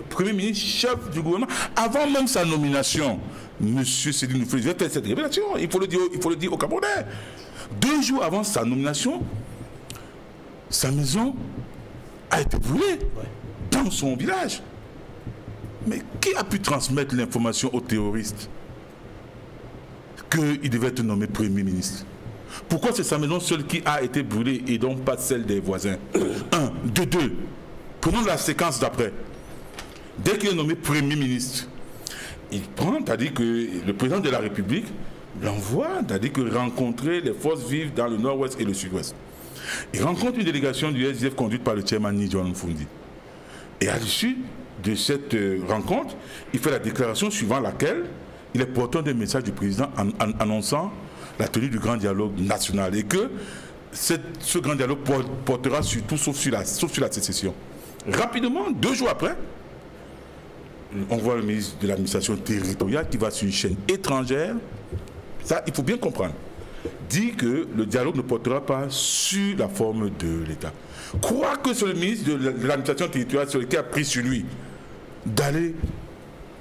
Premier ministre, chef du gouvernement, avant même sa nomination, M. Cédric Noufélé, je vais faire cette révélation, il faut le dire aux Camerounais. 2 jours avant sa nomination, sa maison a été brûlée dans son village. Mais qui a pu transmettre l'information aux terroristes qu'il devait être nommé Premier ministre? Pourquoi c'est sa maison seule qui a été brûlée et donc pas celle des voisins? 1. De 2. Prenons la séquence d'après. Dès qu'il est nommé Premier ministre, il prend, c'est-à-dire que le président de la République l'envoie, c'est-à-dire que rencontrer les forces vives dans le nord-ouest et le sud-ouest. Il rencontre une délégation du SDF conduite par le chairman Nidjon Fundi. Et à l'issue de cette rencontre, il fait la déclaration suivant laquelle il est porteur d'un message du président annonçant la tenue du grand dialogue national et que ce grand dialogue portera sur tout sauf sur la sécession. Rapidement, 2 jours après, on voit le ministre de l'administration territoriale qui va sur une chaîne étrangère, ça il faut bien comprendre, dit que le dialogue ne portera pas sur la forme de l'État. Croire que c'est le ministre de l'administration territoriale qui a pris sur lui d'aller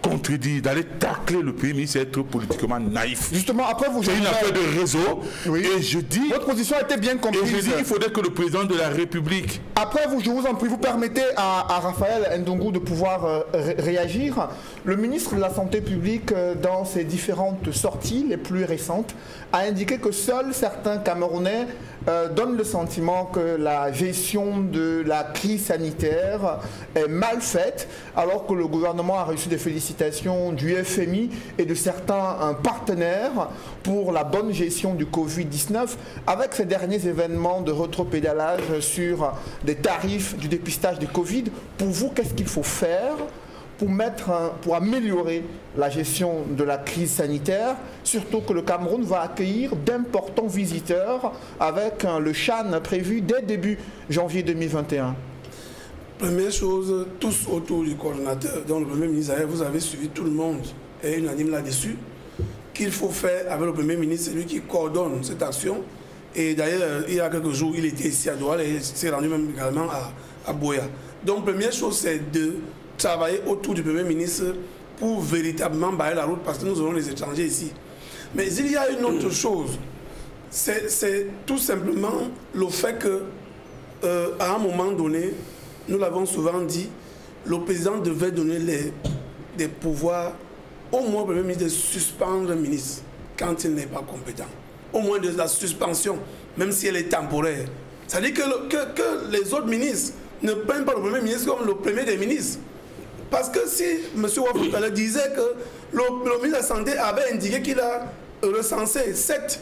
contredire, d'aller tacler le Premier ministre, c'est être politiquement naïf. Justement, après vous... C'est une affaire de réseau. Oui. Et je dis... Votre position a été bien comprise. Et je dis qu'il faudrait que le président de la République... Après vous, je vous en prie, vous permettez à Raphaël Ndongo de pouvoir réagir. Le ministre de la Santé publique, dans ses différentes sorties les plus récentes, a indiqué que seuls certains Camerounais donnent le sentiment que la gestion de la crise sanitaire est mal faite, alors que le gouvernement a reçu des félicitations du FMI et de certains partenaires pour la bonne gestion du Covid-19, avec ces derniers événements de rétropédalage sur des tarifs du dépistage du Covid. Pour vous, qu'est-ce qu'il faut faire pour améliorer la gestion de la crise sanitaire, surtout que le Cameroun va accueillir d'importants visiteurs avec le Chan prévu dès début janvier 2021. Première chose, tous autour du coordonnateur, dont le Premier ministre, vous avez suivi, tout le monde est unanime là-dessus, qu'il faut faire avec le Premier ministre, c'est lui qui coordonne cette action. Et d'ailleurs, il y a quelques jours, il était ici à Douala et s'est rendu même également à Boya. Donc, première chose, c'est de travailler autour du Premier ministre pour véritablement barrer la route parce que nous aurons les étrangers ici. Mais il y a une autre chose, c'est tout simplement le fait que, à un moment donné, nous l'avons souvent dit, le président devait donner des pouvoirs, au moins au Premier ministre, de suspendre le ministre quand il n'est pas compétent. Au moins de la suspension, même si elle est temporaire. C'est-à-dire que les autres ministres ne prennent pas le Premier ministre comme le premier des ministres. Parce que si M. Wafoutalé disait que le ministre de la Santé avait indiqué qu'il a recensé 7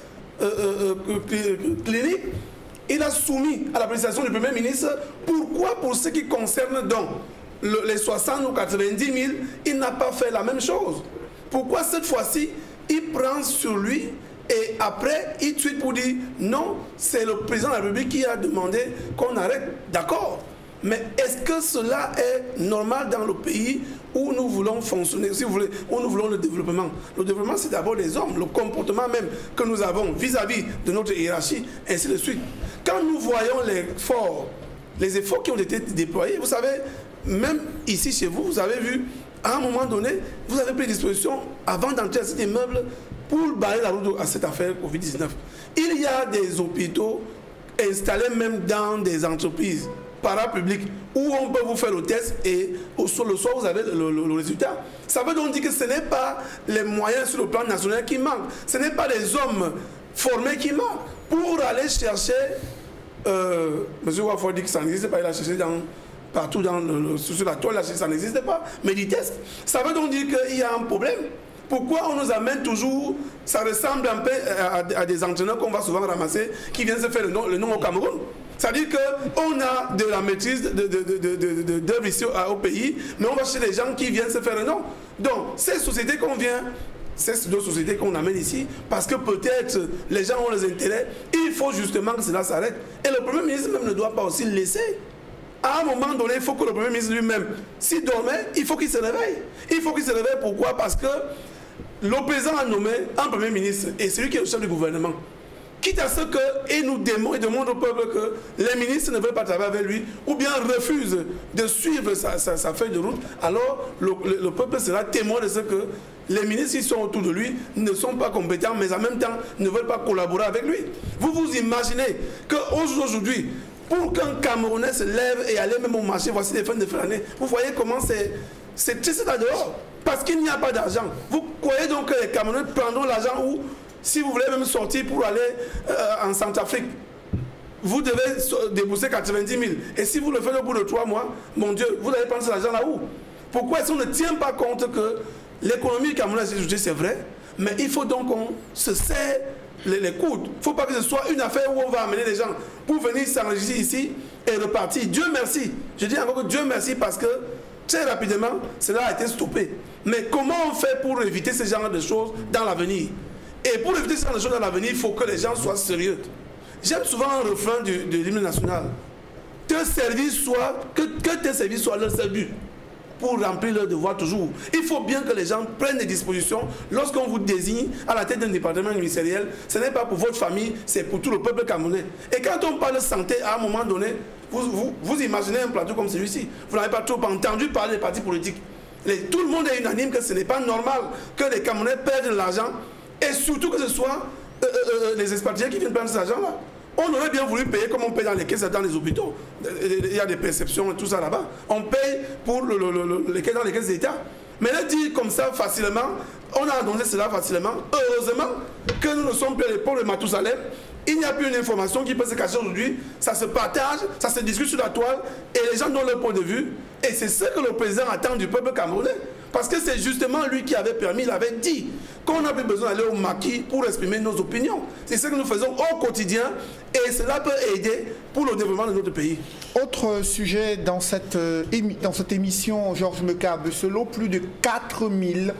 cliniques, il a soumis à l'appréciation du Premier ministre. Pourquoi pour ce qui concerne donc les 60 ou 90 000, il n'a pas fait la même chose? Pourquoi cette fois-ci, il prend sur lui et après, il tweet pour dire non, c'est le président de la République qui a demandé qu'on arrête? D'accord. Mais est-ce que cela est normal dans le pays où nous voulons fonctionner, si vous voulez, où nous voulons le développement? Le développement, c'est d'abord les hommes, le comportement même que nous avons vis-à-vis de notre hiérarchie, ainsi de suite. Quand nous voyons les efforts qui ont été déployés, vous savez, même ici chez vous, vous avez vu, à un moment donné, vous avez pris disposition, avant d'entrer à cet immeuble, pour barrer la route à cette affaire Covid-19. Il y a des hôpitaux installés même dans des entreprises parapubliques où on peut vous faire le test et le soir vous avez le résultat. Ça veut donc dire que ce n'est pas les moyens sur le plan national qui manquent, ce n'est pas les hommes formés qui manquent. Pour aller chercher, M. Wafoutalé dit que ça n'existe pas, il a cherché partout sur la toile, ça n'existe pas, mais des tests. Ça veut donc dire qu'il y a un problème. Pourquoi on nous amène toujours, ça ressemble un peu à des entraîneurs qu'on va souvent ramasser, qui viennent se faire le nom au Cameroun. C'est-à-dire qu'on a de la maîtrise d'œuvres ici au pays, mais on va chez les gens qui viennent se faire le nom. Donc, ces sociétés qu'on vient, ces deux sociétés qu'on amène ici, parce que peut-être les gens ont les intérêts, il faut justement que cela s'arrête. Et le Premier ministre même ne doit pas aussi le laisser. À un moment donné, il faut que le Premier ministre lui-même, s'il dormait, il faut qu'il se réveille. Il faut qu'il se réveille, pourquoi? Parce que le président a nommé un Premier ministre, et c'est lui qui est le chef du gouvernement. Quitte à ce qu'il nous demande au peuple que les ministres ne veulent pas travailler avec lui, ou bien refusent de suivre sa feuille de route, alors le peuple sera témoin de ce que les ministres qui sont autour de lui ne sont pas compétents, mais en même temps ne veulent pas collaborer avec lui. Vous vous imaginez qu'aujourd'hui, pour qu'un Camerounais se lève et aller même au marché, voici les fins de fin d'année, vous voyez comment c'est triste là dehors, parce qu'il n'y a pas d'argent. Vous croyez donc que les Camerounais prendront l'argent où, si vous voulez même sortir pour aller en Centrafrique, vous devez débourser 90 000. Et si vous le faites au bout de 3 mois, mon Dieu, vous allez prendre cet argent là où? Pourquoi est-ce qu'on ne tient pas compte que l'économie camerounaise, c'est vrai, mais il faut donc qu'on se serre les coudes. Il ne faut pas que ce soit une affaire où on va amener les gens pour venir s'enregistrer ici et repartir. Dieu merci. Je dis encore que Dieu merci parce que très rapidement, cela a été stoppé. Mais comment on fait pour éviter ce genre de choses dans l'avenir? Et pour éviter ce genre de choses dans l'avenir, il faut que les gens soient sérieux. J'aime souvent un refrain de l'hymne national. Que tes services soient leur seul but, pour remplir leur devoir toujours. Il faut bien que les gens prennent des dispositions. Lorsqu'on vous désigne à la tête d'un département ministériel, ce n'est pas pour votre famille, c'est pour tout le peuple camerounais. Et quand on parle de santé, à un moment donné, vous imaginez un plateau comme celui-ci. Vous n'avez pas trop entendu parler des partis politiques. Tout le monde est unanime que ce n'est pas normal que les Camerounais perdent de l'argent et surtout que ce soit les expatriés qui viennent prendre cet argent-là. On aurait bien voulu payer comme on paye dans les caisses, dans les hôpitaux. Il y a des perceptions et tout ça là-bas. On paye pour les caisses dans les caisses d'État. Mais là, dit comme ça facilement, on a annoncé cela facilement. Heureusement que nous ne sommes plus à l'époque de Mathusalem. Il n'y a plus une information qui peut se cacher aujourd'hui. Ça se partage, ça se discute sur la toile et les gens donnent leur point de vue. Et c'est ce que le président attend du peuple camerounais. Parce que c'est justement lui qui avait permis, il avait dit qu'on n'a plus besoin d'aller au maquis pour exprimer nos opinions. C'est ce que nous faisons au quotidien et cela peut aider pour le développement de notre pays. Autre sujet dans cette émission, Georges Meka-Besselot, plus de 4000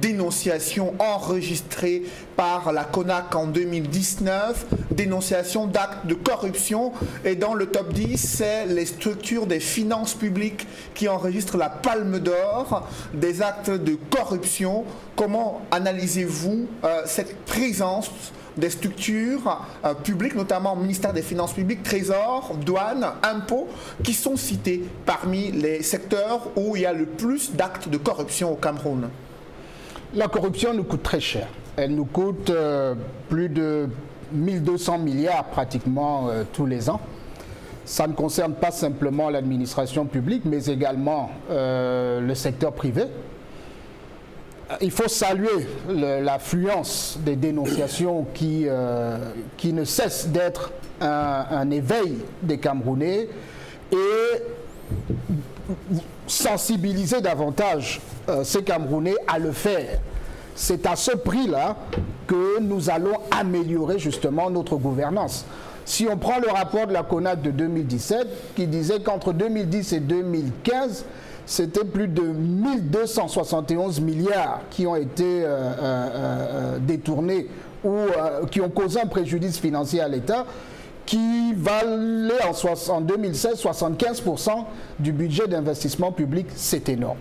dénonciations enregistrées par la CONAC en 2019, dénonciations d'actes de corruption. Et dans le top 10, c'est les structures des finances publiques qui enregistrent la palme d'or des actes de corruption. Comment analysez-vous cette présence des structures publiques, notamment ministère des Finances publiques, Trésor, douane, impôts, qui sont cités parmi les secteurs où il y a le plus d'actes de corruption au Cameroun? La corruption nous coûte très cher. Elle nous coûte plus de 1200 milliards pratiquement tous les ans. Ça ne concerne pas simplement l'administration publique, mais également le secteur privé. Il faut saluer l'affluence des dénonciations qui ne cesse d'être un éveil des Camerounais et sensibiliser davantage ces Camerounais à le faire. C'est à ce prix-là que nous allons améliorer justement notre gouvernance. Si on prend le rapport de la CONAC de 2017 qui disait qu'entre 2010 et 2015, c'était plus de 1271 milliards qui ont été détournés ou qui ont causé un préjudice financier à l'État, qui valait en 2016 75% du budget d'investissement public. C'est énorme.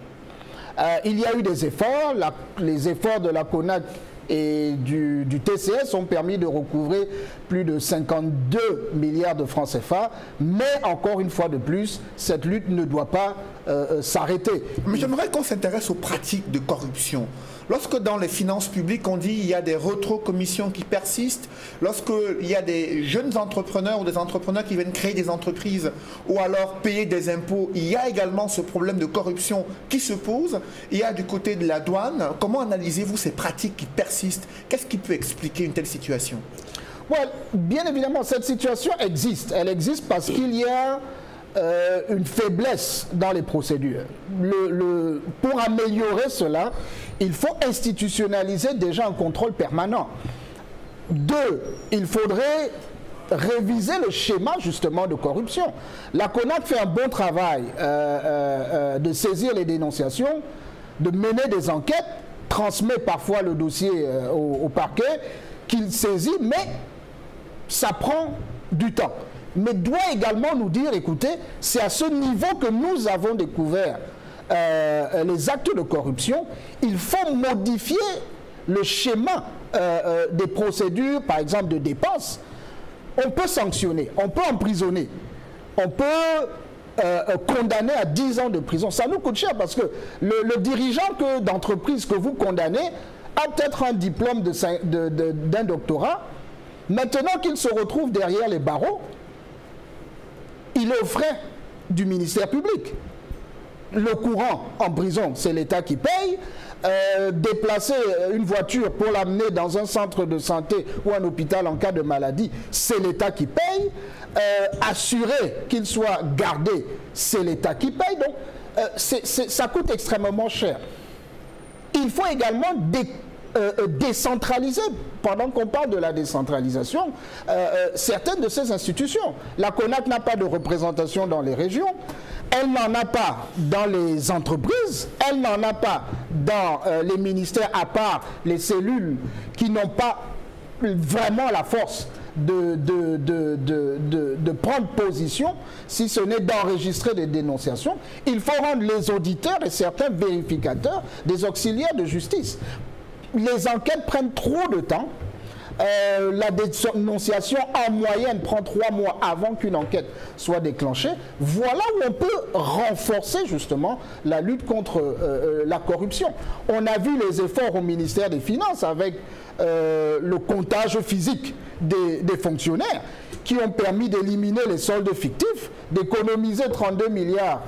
Il y a eu des efforts, les efforts de la CONAC et du TCS ont permis de recouvrer plus de 52 milliards de francs CFA, mais encore une fois de plus, cette lutte ne doit pas s'arrêter. Mais j'aimerais qu'on s'intéresse aux pratiques de corruption. Lorsque dans les finances publiques, on dit qu'il y a des rétrocommissions qui persistent, lorsqu'il y a des jeunes entrepreneurs ou des entrepreneurs qui viennent créer des entreprises ou alors payer des impôts, il y a également ce problème de corruption qui se pose. Il y a du côté de la douane. Comment analysez-vous ces pratiques qui persistent? Qu'est-ce qui peut expliquer une telle situation? Ouais, bien évidemment, cette situation existe. Elle existe parce qu'il y a une faiblesse dans les procédures. Pour améliorer cela, il faut institutionnaliser déjà un contrôle permanent. 2, il faudrait réviser le schéma justement de corruption. La CONAC fait un bon travail de saisir les dénonciations, de mener des enquêtes, transmet parfois le dossier au parquet, qu'il saisit, mais ça prend du temps. Mais doit également nous dire, écoutez, c'est à ce niveau que nous avons découvert les actes de corruption. Il faut modifier le schéma des procédures, par exemple de dépenses. On peut sanctionner, on peut emprisonner, on peut condamner à 10 ans de prison. Ça nous coûte cher parce que le dirigeant d'entreprise que vous condamnez a peut-être un diplôme d'un doctorat. Maintenant qu'il se retrouve derrière les barreaux, il est aux frais du ministère public. Le courant en prison, c'est l'État qui paye. Déplacer une voiture pour l'amener dans un centre de santé ou un hôpital en cas de maladie, c'est l'État qui paye. Assurer qu'il soit gardé, c'est l'État qui paye. Donc, ça coûte extrêmement cher. Il faut également décentraliser. Pendant qu'on parle de la décentralisation, certaines de ces institutions, la CONAC n'a pas de représentation dans les régions, elle n'en a pas dans les entreprises, elle n'en a pas dans les ministères, à part les cellules qui n'ont pas vraiment la force de prendre position, si ce n'est d'enregistrer des dénonciations. Il faut rendre les auditeurs et certains vérificateurs des auxiliaires de justice. Les enquêtes prennent trop de temps. La dénonciation en moyenne prend 3 mois avant qu'une enquête soit déclenchée. Voilà où on peut renforcer justement la lutte contre la corruption. On a vu les efforts au ministère des Finances avec le comptage physique des fonctionnaires qui ont permis d'éliminer les soldes fictifs, d'économiser 32 milliards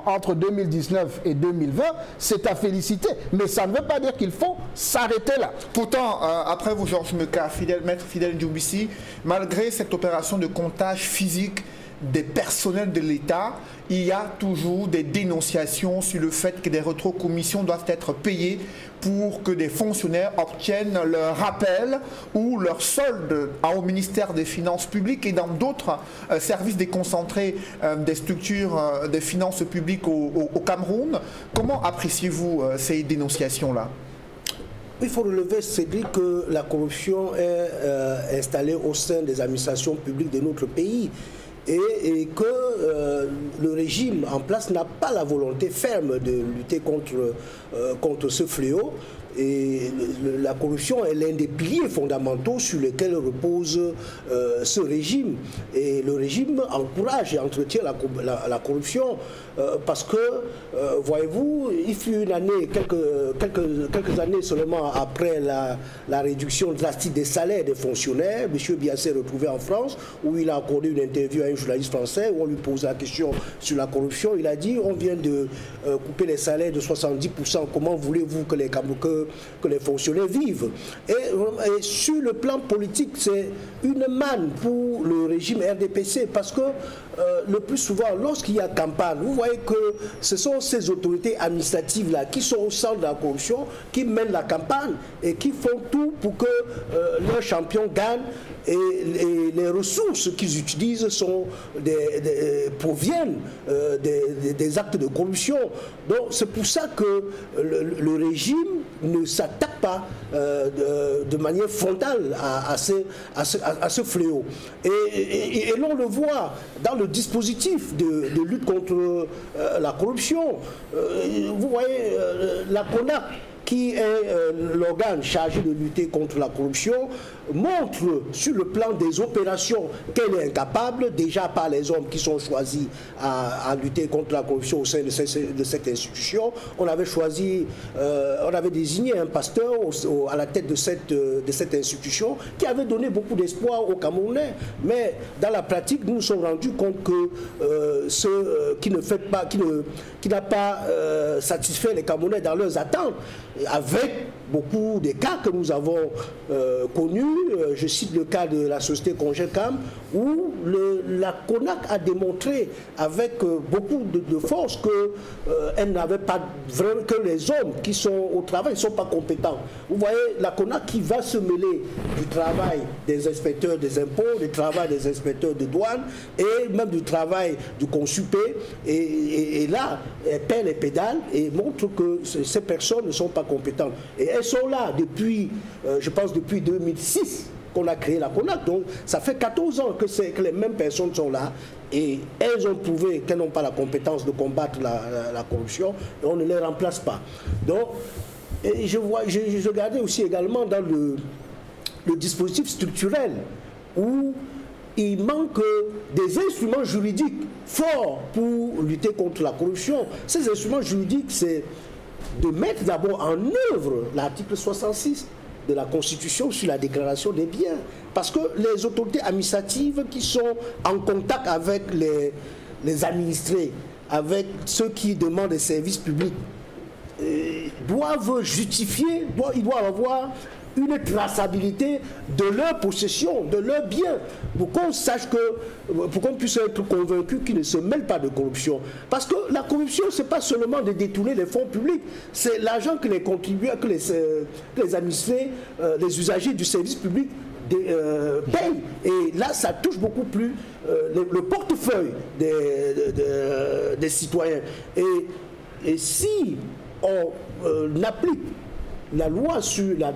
entre 2019 et 2020, c'est à féliciter. Mais ça ne veut pas dire qu'il faut s'arrêter là. Pourtant, après vous, Georges Meka, maître Fidèle Djoubissi, malgré cette opération de comptage physique des personnels de l'État, il y a toujours des dénonciations sur le fait que des rétrocommissions doivent être payées pour que des fonctionnaires obtiennent leur rappel ou leur solde au ministère des Finances publiques et dans d'autres services déconcentrés des structures des finances publiques au Cameroun. Comment appréciez-vous ces dénonciations-là? Il faut relever, Cédric, que la corruption est installée au sein des administrations publiques de notre pays et que le régime en place n'a pas la volonté ferme de lutter contre ce fléau. Et la corruption est l'un des piliers fondamentaux sur lesquels repose ce régime. Et le régime encourage et entretient la corruption parce que, voyez-vous, il fut une année, quelques années seulement après la réduction drastique des salaires des fonctionnaires, M. Biya s'est retrouvé en France où il a accordé une interview à un journaliste français où on lui pose la question sur la corruption. Il a dit, on vient de couper les salaires de 70%, comment voulez-vous que les fonctionnaires vivent? Et sur le plan politique, c'est une manne pour le régime RDPC parce que le plus souvent, lorsqu'il y a campagne, vous voyez que ce sont ces autorités administratives-là qui sont au centre de la corruption, qui mènent la campagne et qui font tout pour que leur champion gagne et les ressources qu'ils utilisent proviennent des actes de corruption. Donc c'est pour ça que le régime ne s'attaque pas de manière frontale à ce fléau. Et l'on le voit dans le dispositif de lutte contre la corruption. Vous voyez, la CONAC, qui est l'organe chargé de lutter contre la corruption, montre sur le plan des opérations qu'elle est incapable, déjà par les hommes qui sont choisis à lutter contre la corruption au sein de cette institution. On avait désigné un pasteur à la tête de cette institution qui avait donné beaucoup d'espoir aux Camerounais. Mais dans la pratique, nous nous sommes rendus compte que ce qui n'a pas satisfait les Camerounais dans leurs attentes, avec beaucoup des cas que nous avons connus. Je cite le cas de la société Congecam, où la CONAC a démontré avec beaucoup de force qu'elle n'avait pas vraiment, que les hommes qui sont au travail ne sont pas compétents. Vous voyez, la CONAC qui va se mêler du travail des inspecteurs des impôts, du travail des inspecteurs de douane et même du travail du consupé, et là, elle perd les pédales et montre que ces personnes ne sont pas compétentes. Et elles sont là depuis, je pense, depuis 2006 qu'on a créé la CONAC. Donc, ça fait 14 ans que les mêmes personnes sont là et elles ont prouvé qu'elles n'ont pas la compétence de combattre la corruption et on ne les remplace pas. Donc, et je regardais aussi également dans le dispositif structurel où il manque des instruments juridiques forts pour lutter contre la corruption. Ces instruments juridiques, c'est de mettre d'abord en œuvre l'article 66 de la Constitution sur la déclaration des biens. Parce que les autorités administratives qui sont en contact avec les administrés, avec ceux qui demandent des services publics, doivent justifier, ils doivent avoir une traçabilité de leur possession, de leurs biens, pour qu'on sache pour qu'on puisse être convaincu qu'ils ne se mêlent pas de corruption. Parce que la corruption, ce n'est pas seulement de détourner les fonds publics, c'est l'argent que les contribuables, que les administrés, les usagers du service public payent. Et là, ça touche beaucoup plus le portefeuille des citoyens. Et si on applique la loi sur la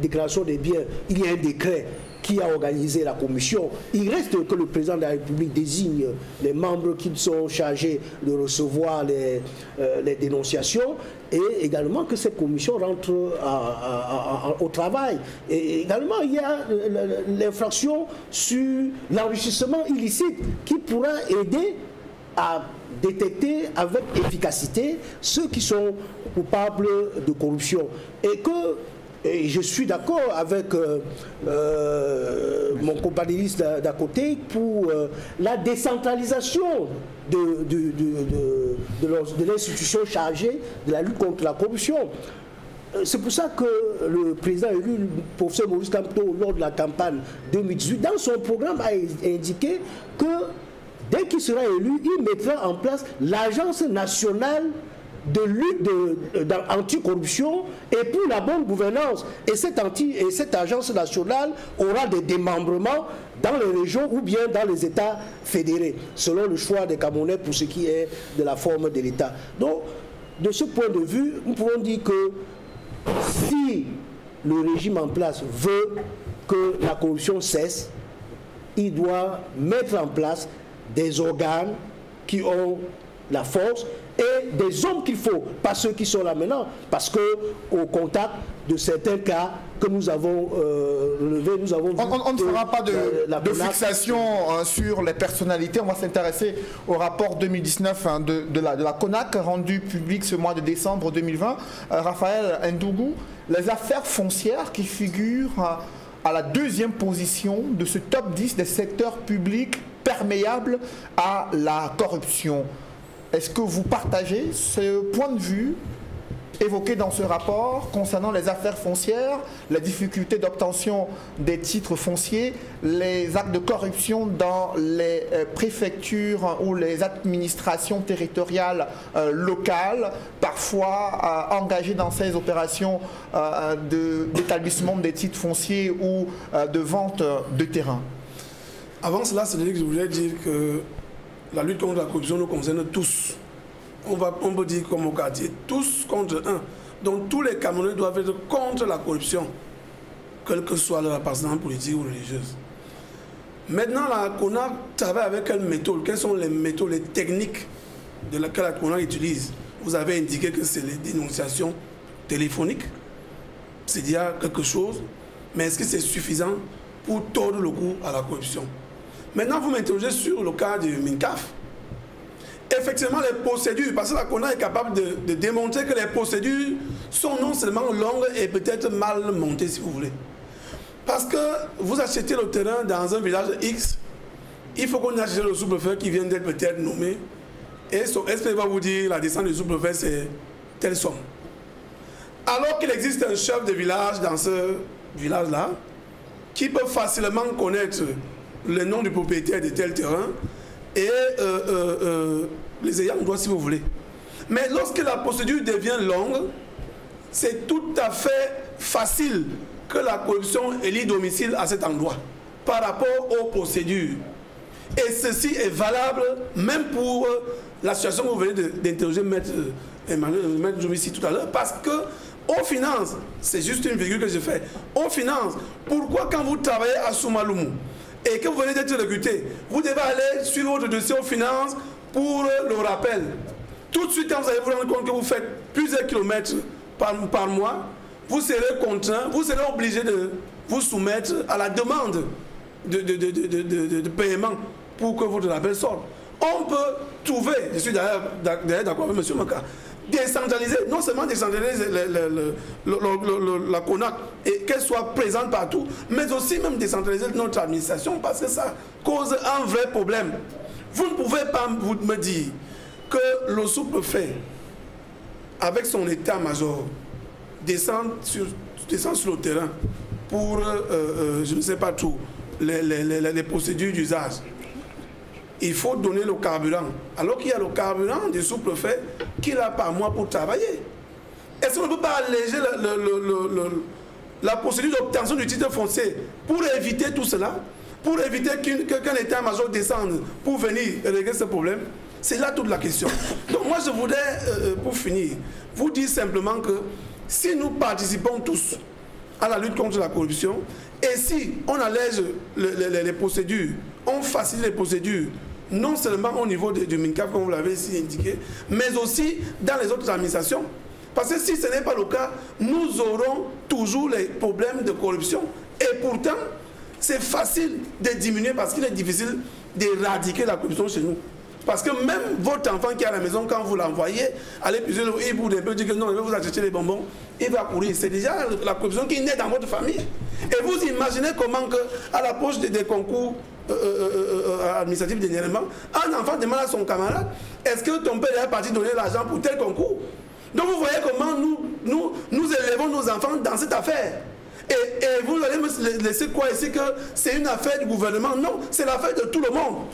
déclaration des biens, il y a un décret qui a organisé la commission. Il reste que le président de la République désigne les membres qui sont chargés de recevoir les dénonciations et également que cette commission rentre au travail. Et également, il y a l'infraction sur l'enrichissement illicite qui pourra aider à détecter avec efficacité ceux qui sont coupables de corruption. Et je suis d'accord avec mon compagnonniste d'à côté pour la décentralisation de l'institution chargée de la lutte contre la corruption. C'est pour ça que le président élu, le professeur Maurice Kamto, lors de la campagne 2018, dans son programme a indiqué que dès qu'il sera élu, il mettra en place l'Agence nationale de lutte anticorruption et pour la bonne gouvernance. Et cette agence nationale aura des démembrements dans les régions ou bien dans les États fédérés, selon le choix des Camerounais pour ce qui est de la forme de l'État. Donc, de ce point de vue, nous pouvons dire que si le régime en place veut que la corruption cesse, il doit mettre en place des organes qui ont la force et des hommes qu'il faut, pas ceux qui sont là maintenant, parce que au contact de certains cas que nous avons relevés, nous avons vu... On ne fera pas de fixation sur les personnalités, on va s'intéresser au rapport 2019 de la CONAC rendu public ce mois de décembre 2020. Raphaël Ndougou, les affaires foncières qui figurent à la deuxième position de ce top 10 des secteurs publics perméables à la corruption. Est-ce que vous partagez ce point de vue évoqué dans ce rapport concernant les affaires foncières, les difficultés d'obtention des titres fonciers, les actes de corruption dans les préfectures ou les administrations territoriales locales, parfois engagées dans ces opérations d'établissement des titres fonciers ou de vente de terrain? Avant cela, c'est-à-dire que je voulais dire que la lutte contre la corruption nous concerne tous. On peut dire comme au quartier, tous contre un. Donc tous les Camerounais doivent être contre la corruption, quelle que soit leur appartenance politique ou religieuse. Maintenant, la CONAC travaille avec quelle méthode? Quelles sont les méthodes, les techniques de laquelle la CONAC utilise? Vous avez indiqué que c'est les dénonciations téléphoniques. C'est dire quelque chose, mais est-ce que c'est suffisant pour tordre le cou à la corruption? Maintenant, vous m'interrogez sur le cas du MINCAF. Effectivement, les procédures, parce que la CONAC est capable de démontrer que les procédures sont non seulement longues et peut-être mal montées, si vous voulez. Parce que vous achetez le terrain dans un village X, il faut qu'on achète le sous-préfet qui vient d'être peut-être nommé, et son SP va vous dire la descente du sous-préfet, c'est telle somme. Alors qu'il existe un chef de village dans ce village-là, qui peut facilement connaître le nom du propriétaire de tel terrain et les ayants droit, si vous voulez. Mais lorsque la procédure devient longue, c'est tout à fait facile que la corruption élit domicile à cet endroit par rapport aux procédures. Et ceci est valable même pour la situation que vous venez d'interroger Maître Jomissi tout à l'heure, parce que aux finances, c'est juste une virgule que je fais, aux finances, pourquoi quand vous travaillez à Soumaloumou et que vous venez d'être recruté, vous devez aller sur votre dossier aux finances pour le rappel. Tout de suite, quand vous allez vous rendre compte que vous faites plusieurs kilomètres par mois, vous serez contraint, vous serez obligé de vous soumettre à la demande de paiement pour que votre rappel sorte. On peut trouver, je suis d'ailleurs d'accord avec M. Maka, décentraliser, non seulement décentraliser la CONAC et qu'elle soit présente partout, mais aussi même décentraliser notre administration parce que ça cause un vrai problème. Vous ne pouvez pas me dire que le sous-préfet, avec son état-major, descend sur le terrain pour, je ne sais pas tout, les procédures d'usage. Il faut donner le carburant. Alors qu'il y a le carburant du sous-préfet qu'il a par mois pour travailler. Est-ce qu'on ne peut pas alléger la procédure d'obtention du titre foncier pour éviter tout cela? Pour éviter qu'un état-major descende pour venir régler ce problème? C'est là toute la question. Donc moi je voudrais, pour finir, vous dire simplement que si nous participons tous à la lutte contre la corruption, et si on allège les procédures, on facilite les procédures, non seulement au niveau du MINCAF, comme vous l'avez ici indiqué, mais aussi dans les autres administrations. Parce que si ce n'est pas le cas, nous aurons toujours les problèmes de corruption. Et pourtant, c'est facile de diminuer parce qu'il est difficile d'éradiquer la corruption chez nous. Parce que même votre enfant qui est à la maison, quand vous l'envoyez, allez puiser le hibou d'un peu, dire que non, je vais vous acheter les bonbons, il va courir. C'est déjà la corruption qui naît dans votre famille. Et vous imaginez comment que, à l'approche des concours administratifs dernièrement, un enfant demande à son camarade, est-ce que ton père est parti donner l'argent pour tel concours? Donc vous voyez comment nous élevons nos enfants dans cette affaire. Et vous allez me laisser croire ici que c'est une affaire du gouvernement. Non, c'est l'affaire de tout le monde.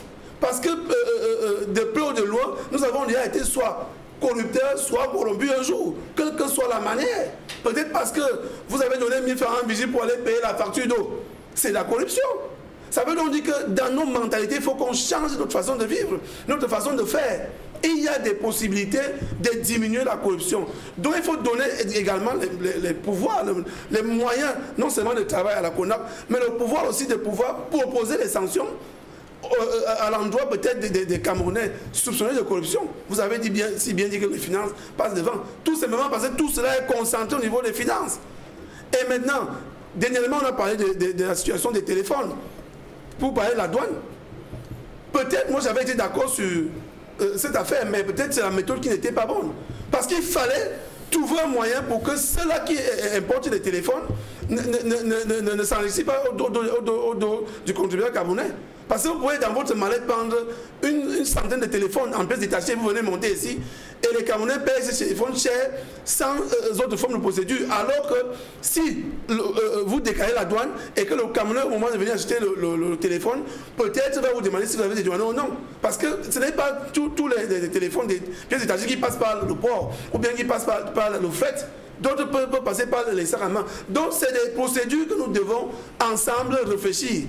Parce que de peu ou de loin, nous avons déjà été soit corrupteurs, soit corrompus un jour, quelle que soit la manière. Peut-être parce que vous avez donné 1000 francs à un vigile pour aller payer la facture d'eau. C'est la corruption. Ça veut donc dire que dans nos mentalités, il faut qu'on change notre façon de vivre, notre façon de faire. Et il y a des possibilités de diminuer la corruption. Donc il faut donner également les pouvoirs, les moyens, non seulement de travail à la CONAC, mais le pouvoir aussi de pouvoir proposer les sanctions à l'endroit peut-être des Camerounais soupçonnés de corruption. Vous avez dit si bien dit que les finances passent devant. Tout simplement parce que tout cela est concentré au niveau des finances. Et maintenant, dernièrement, on a parlé de la situation des téléphones. Pour parler de la douane. Peut-être, moi j'avais été d'accord sur cette affaire, mais peut-être c'est la méthode qui n'était pas bonne. Parce qu'il fallait trouver un moyen pour que ceux-là qui importent les téléphones ne s'enrichissent pas au dos du contribuable camerounais. Parce que vous pouvez dans votre mallette prendre une centaine de téléphones en pièces détachées, vous venez monter ici, et les Camerounais payent ces téléphones chers sans autres formes de procédure. Alors que si vous déclarez la douane et que le Camerounais, au moment de venir acheter le téléphone, peut-être va vous demander si vous avez des douanes ou non. Parce que ce n'est pas tous les téléphones, des pièces détachées qui passent par le port ou bien qui passent par le fret. D'autres peuvent passer par les sacs à main. Donc c'est des procédures que nous devons ensemble réfléchir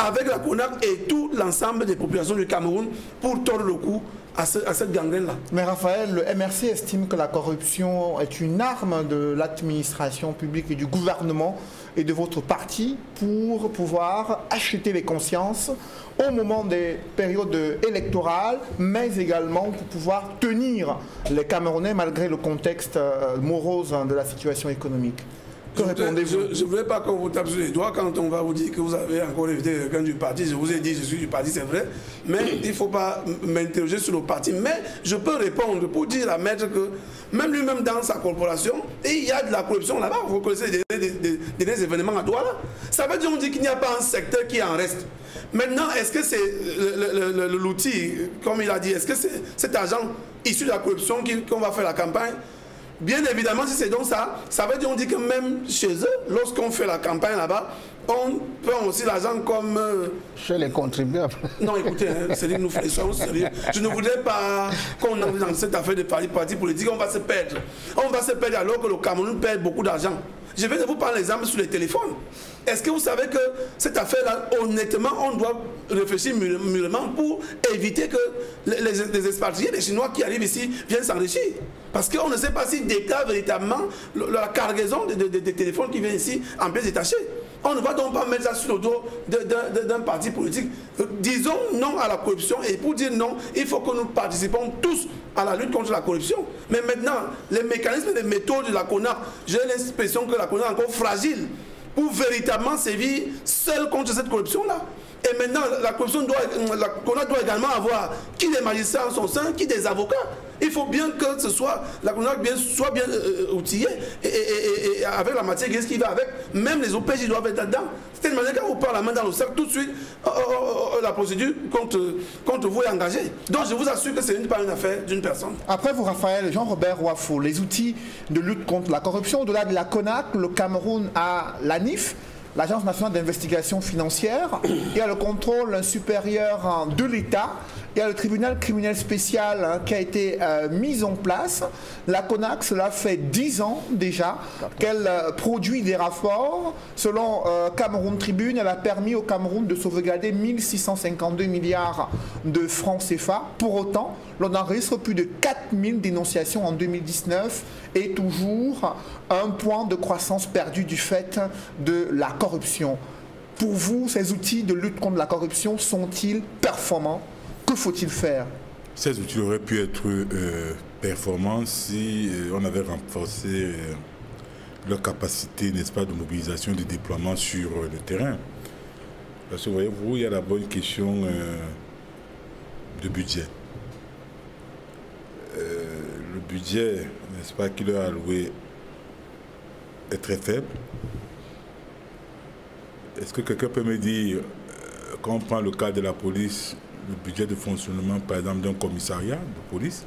avec la CONAC et tout l'ensemble des populations du Cameroun pour tordre le cou à cette gangrène-là. Mais Raphaël, le MRC estime que la corruption est une arme de l'administration publique et du gouvernement et de votre parti pour pouvoir acheter les consciences au moment des périodes électorales, mais également pour pouvoir tenir les Camerounais malgré le contexte morose de la situation économique. Que répondez-vous? Je ne voulais pas qu'on vous tape sur les doigts quand on va vous dire que vous avez encore évité quelqu'un du parti. Je vous ai dit, je suis du parti, c'est vrai. Mais il ne faut pas m'interroger sur le parti. Mais je peux répondre pour dire à Maître que même lui-même dans sa corporation, il y a de la corruption là-bas. Vous connaissez des événements à Douala. Ça veut dire qu'on dit qu'il n'y a pas un secteur qui en reste. Maintenant, est-ce que c'est l'outil, comme il a dit, est-ce que c'est cet argent issu de la corruption qu'on va faire la campagne? Bien évidemment, si c'est donc ça, ça veut dire qu'on dit que même chez eux, lorsqu'on fait la campagne là-bas, on prend aussi l'argent comme... Chez les contribuables. Non, écoutez, c'est nous faisons sérieux. Je ne voudrais pas qu'on entre dans cette affaire de parti politique, on va se perdre. On va se perdre alors que le Cameroun perd beaucoup d'argent. Je vais vous prendre l'exemple sur les téléphones. Est-ce que vous savez que cette affaire-là, honnêtement, on doit réfléchir mûrement pour éviter que les expatriés, les Chinois qui arrivent ici, viennent s'enrichir? Parce qu'on ne sait pas s'ils déclarent véritablement la cargaison des téléphones qui viennent ici en pièces détachées. On ne va donc pas mettre ça sur le dos d'un parti politique. Disons non à la corruption, et pour dire non, il faut que nous participons tous à la lutte contre la corruption. Mais maintenant, les mécanismes et les méthodes de la CONAC, j'ai l'impression que la CONAC est encore fragile pour véritablement sévir seule contre cette corruption-là. Et maintenant, la CONAC doit également avoir qui des magistrats en son sein, qui des avocats. Il faut bien que ce soit, la CONAC soit bien outillée et avec la matière grise qui va avec. Même les OPJ doivent être là-dedans. C'est une manière quand vous parlez la main dans le sac, tout de suite, la procédure contre vous est engagée. Donc je vous assure que ce n'est pas une affaire d'une personne. Après vous, Raphaël, Jean-Robert Ouafou, les outils de lutte contre la corruption, au-delà de la CONAC, le Cameroun a l'ANIF, l'Agence nationale d'investigation financière, il y a le contrôle supérieur de l'État, il y a le tribunal criminel spécial qui a été mis en place. La CONAC, cela fait 10 ans déjà qu'elle produit des rapports. Selon Cameroun Tribune, elle a permis au Cameroun de sauvegarder 1652 milliards de francs CFA. Pour autant, l'on enregistre plus de 4000 dénonciations en 2019 et toujours un point de croissance perdu du fait de la corruption. Pour vous, ces outils de lutte contre la corruption sont-ils performants? Que faut-il faire? Ces outils auraient pu être performants si on avait renforcé leur capacité, n'est-ce pas, de mobilisation, de déploiement sur le terrain. Parce que voyez-vous, il y a la bonne question de budget. Le budget, n'est-ce pas, qui leur a alloué est très faible. Est-ce que quelqu'un peut me dire, quand on prend le cas de la police, le budget de fonctionnement, par exemple, d'un commissariat de police,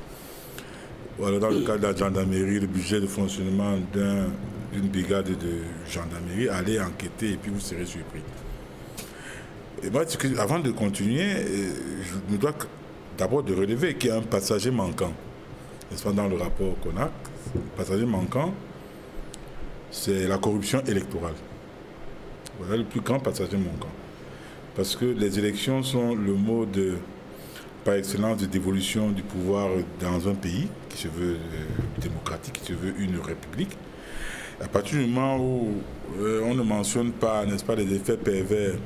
ou alors dans le cas de la gendarmerie, le budget de fonctionnement d'une brigade de gendarmerie, allez enquêter et puis vous serez surpris. Et moi, avant de continuer, je me dois d'abord de relever qu'il y a un passager manquant. N'est-ce pas, dans le rapport CONAC, le passager manquant, c'est la corruption électorale. Voilà le plus grand passager manquant. Parce que les élections sont le mode par excellence de dévolution du pouvoir dans un pays qui se veut démocratique, qui se veut une république. À partir du moment où on ne mentionne pas, n'est-ce pas, les effets pervers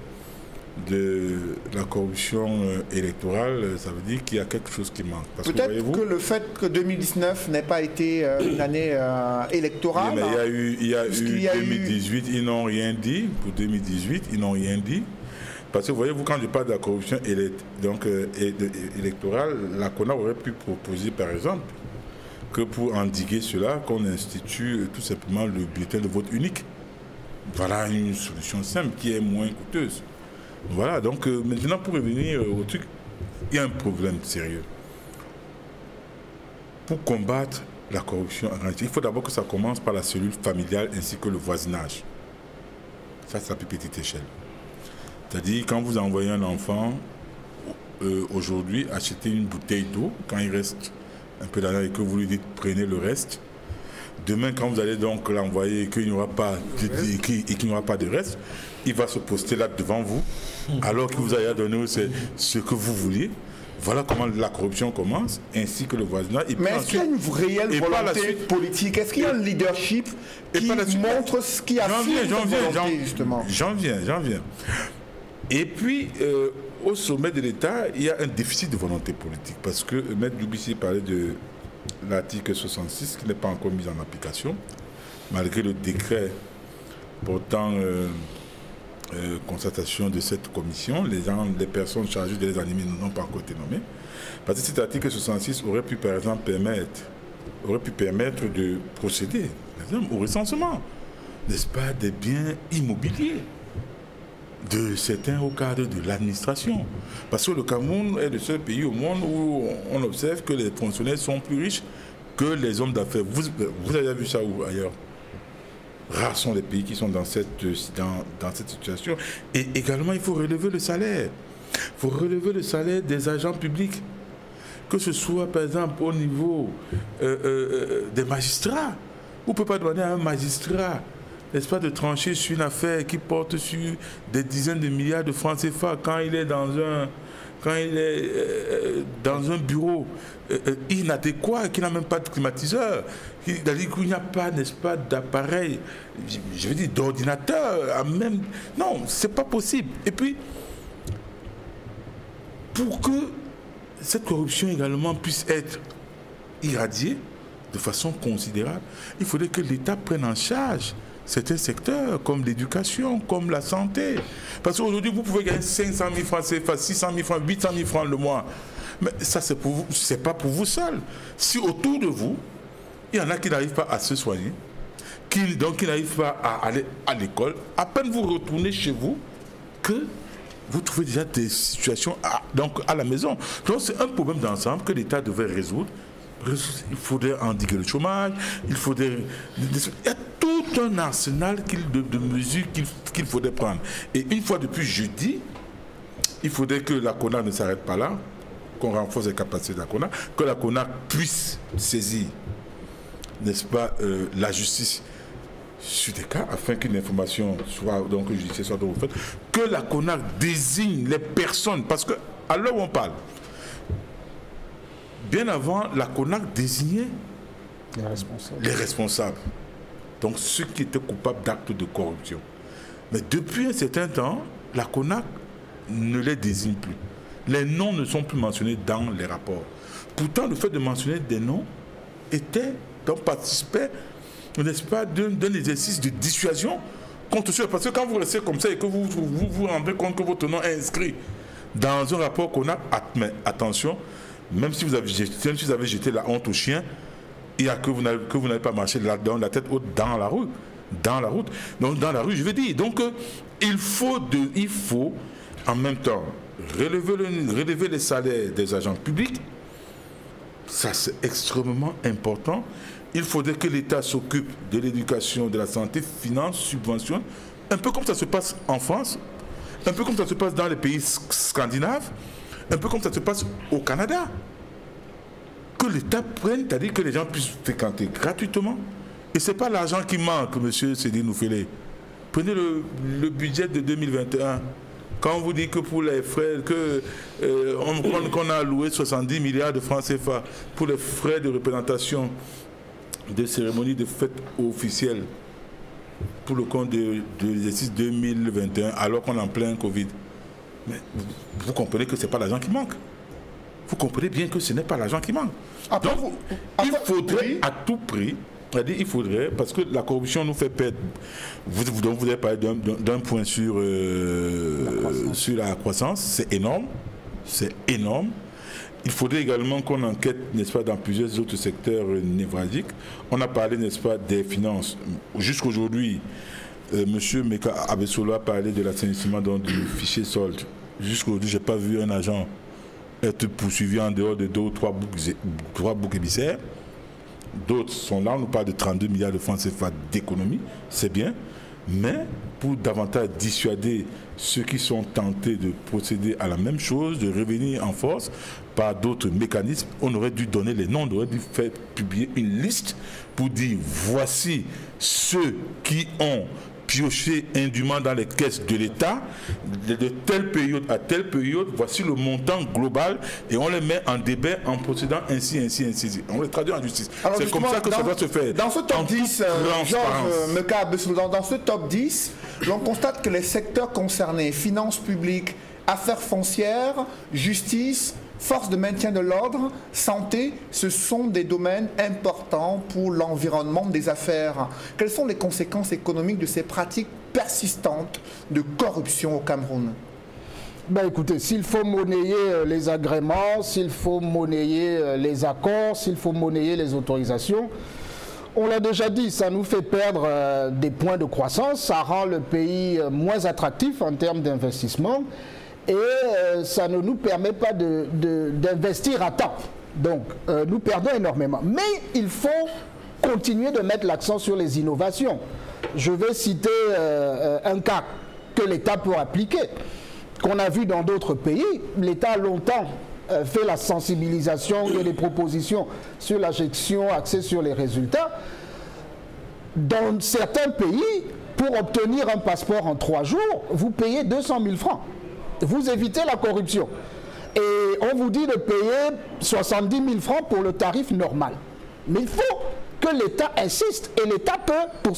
de la corruption électorale, ça veut dire qu'il y a quelque chose qui manque. Peut-être que le fait que 2019 n'ait pas été une année électorale... Oui, mais il y a eu 2018, ils n'ont rien dit. Pour 2018, ils n'ont rien dit. Parce que voyez-vous, quand je parle de la corruption électorale, la CONAC aurait pu proposer, par exemple, que pour endiguer cela, qu'on institue tout simplement le bulletin de vote unique. Voilà une solution simple qui est moins coûteuse. Voilà, donc maintenant pour revenir au truc, il y a un problème sérieux. Pour combattre la corruption en réalité, il faut d'abord que ça commence par la cellule familiale ainsi que le voisinage. Ça, c'est à plus petite échelle. C'est-à-dire, quand vous envoyez un enfant aujourd'hui acheter une bouteille d'eau, quand il reste un peu d'argent et que vous lui dites prenez le reste, demain, quand vous allez donc l'envoyer et qu'il n'y aura pas de reste, il va se poster là devant vous, alors que vous avez donné ce que vous vouliez. Voilà comment la corruption commence, ainsi que le voisinage. Mais est-ce qu'il y a une réelle volonté politique? Est-ce qu'il y a un leadership qui montre ce qui a fait cette volonté, justement? J'en viens. Et puis, au sommet de l'État, il y a un déficit de volonté politique, parce que M. Djoubissi parlait de l'article 66 qui n'est pas encore mis en application, malgré le décret portant constatation de cette commission. Les personnes chargées de les animer n'ont pas encore été nommées. Parce que cet article 66 aurait pu, par exemple, permettre de procéder, par exemple, au recensement, n'est-ce pas, des biens immobiliers de certains hauts cadres de l'administration. Parce que le Cameroun est le seul pays au monde où on observe que les fonctionnaires sont plus riches que les hommes d'affaires. Vous avez vu ça où ailleurs? Rares sont les pays qui sont dans cette situation. Et également, il faut relever le salaire. Il faut relever le salaire des agents publics. Que ce soit, par exemple, au niveau des magistrats. Vous ne pouvez pas demander à un magistrat, n'est-ce pas, de trancher sur une affaire qui porte sur des dizaines de milliards de francs CFA quand il est dans un bureau inadéquat, qui n'a même pas de climatiseur, c'est-à-dire qu'il n'y a pas, n'est-ce pas, d'appareil, je veux dire, d'ordinateur, même... Non, c'est pas possible. Et puis, pour que cette corruption également puisse être irradiée de façon considérable, il faudrait que l'État prenne en charge certains secteurs comme l'éducation, comme la santé. Parce qu'aujourd'hui, vous pouvez gagner 500 000 francs CFA, 600 000 francs, 800 000 francs le mois. Mais ça, c'est pour vous, c'est pas pour vous seul. Si autour de vous, il y en a qui n'arrivent pas à se soigner, qui n'arrivent pas à aller à l'école, à peine vous retournez chez vous, que vous trouvez déjà des situations à la maison. Donc c'est un problème d'ensemble que l'État devait résoudre. Il faudrait endiguer le chômage, il y a tout un arsenal de mesures qu'il faudrait prendre. Et une fois de plus, je dis, il faudrait que la CONAC ne s'arrête pas là, qu'on renforce les capacités de la CONAC, que la CONAC puisse saisir, n'est-ce pas, la justice sur des cas, afin qu'une information soit donc judiciaire soit faite, que la CONAC désigne les personnes, parce que à l'heure où on parle, bien avant, la CONAC désignait les responsables. Donc ceux qui étaient coupables d'actes de corruption. Mais depuis un certain temps, la CONAC ne les désigne plus. Les noms ne sont plus mentionnés dans les rapports. Pourtant, le fait de mentionner des noms participait, n'est-ce pas, d'un exercice de dissuasion contre ceux. Parce que quand vous restez comme ça et que vous vous rendez compte que votre nom est inscrit dans un rapport CONAC, mais attention, même si vous avez jeté la honte au chien, il y a que vous n'avez pas marché là-dedans, la tête haute dans la route. Donc dans la rue, je veux dire. Donc il faut en même temps relever les salaires des agents publics. Ça, c'est extrêmement important. Il faudrait que l'État s'occupe de l'éducation, de la santé, finance, subventionne, un peu comme ça se passe en France. un peu comme ça se passe dans les pays scandinaves, un peu comme ça se passe au Canada. Que l'État prenne, c'est-à-dire que les gens puissent fréquenter gratuitement. Et ce n'est pas l'argent qui manque, monsieur Sédhiou Noufélé. Prenez le budget de 2021. Quand on vous dit que pour les frais, qu'on a alloué 70 milliards de francs CFA pour les frais de représentation de cérémonies de fêtes officielles pour le compte de l'exercice 2021, alors qu'on est en plein Covid. Mais vous comprenez que ce n'est pas l'argent qui manque. Vous comprenez bien que ce n'est pas l'argent qui manque. Donc, il faudrait à tout prix, il faudrait, parce que la corruption nous fait perdre. Vous avez parlé d'un point sur la croissance, c'est énorme. C'est énorme. Il faudrait également qu'on enquête, n'est-ce pas, dans plusieurs autres secteurs névralgiques. On a parlé, n'est-ce pas, des finances. Jusqu'aujourd'hui, M. Meka Abesolo a parlé de l'assainissement du fichier solde. Jusqu'aujourd'hui, je n'ai pas vu un agent être poursuivi en dehors de 2 ou 3 boucs émissaires. D'autres sont là, on nous parle de 32 milliards de francs CFA d'économie, c'est bien, mais pour davantage dissuader ceux qui sont tentés de procéder à la même chose, de revenir en force par d'autres mécanismes, on aurait dû donner les noms, on aurait dû faire publier une liste pour dire voici ceux qui ont piocher indûment dans les caisses de l'État de telle période à telle période, voici le montant global et on les met en débat en procédant ainsi. On les traduit en justice. C'est comme ça que ça doit se faire. Dans ce top 10, Georges Meka Abesolo, dans ce top 10, l'on constate que les secteurs concernés, finances publiques, affaires foncières, justice, force de maintien de l'ordre, santé, ce sont des domaines importants pour l'environnement des affaires. Quelles sont les conséquences économiques de ces pratiques persistantes de corruption au Cameroun? Ben écoutez, s'il faut monnayer les agréments, s'il faut monnayer les accords, s'il faut monnayer les autorisations, on l'a déjà dit, ça nous fait perdre des points de croissance, ça rend le pays moins attractif en termes d'investissement. Et ça ne nous permet pas d'investir à temps. Donc, nous perdons énormément. Mais il faut continuer de mettre l'accent sur les innovations. Je vais citer un cas que l'État peut appliquer, qu'on a vu dans d'autres pays. L'État a longtemps fait la sensibilisation et des propositions sur la gestion axée sur les résultats. Dans certains pays, pour obtenir un passeport en 3 jours, vous payez 200 000 francs. Vous évitez la corruption. Et on vous dit de payer 70 000 francs pour le tarif normal. Mais il faut que l'État insiste. Et l'État peut, pour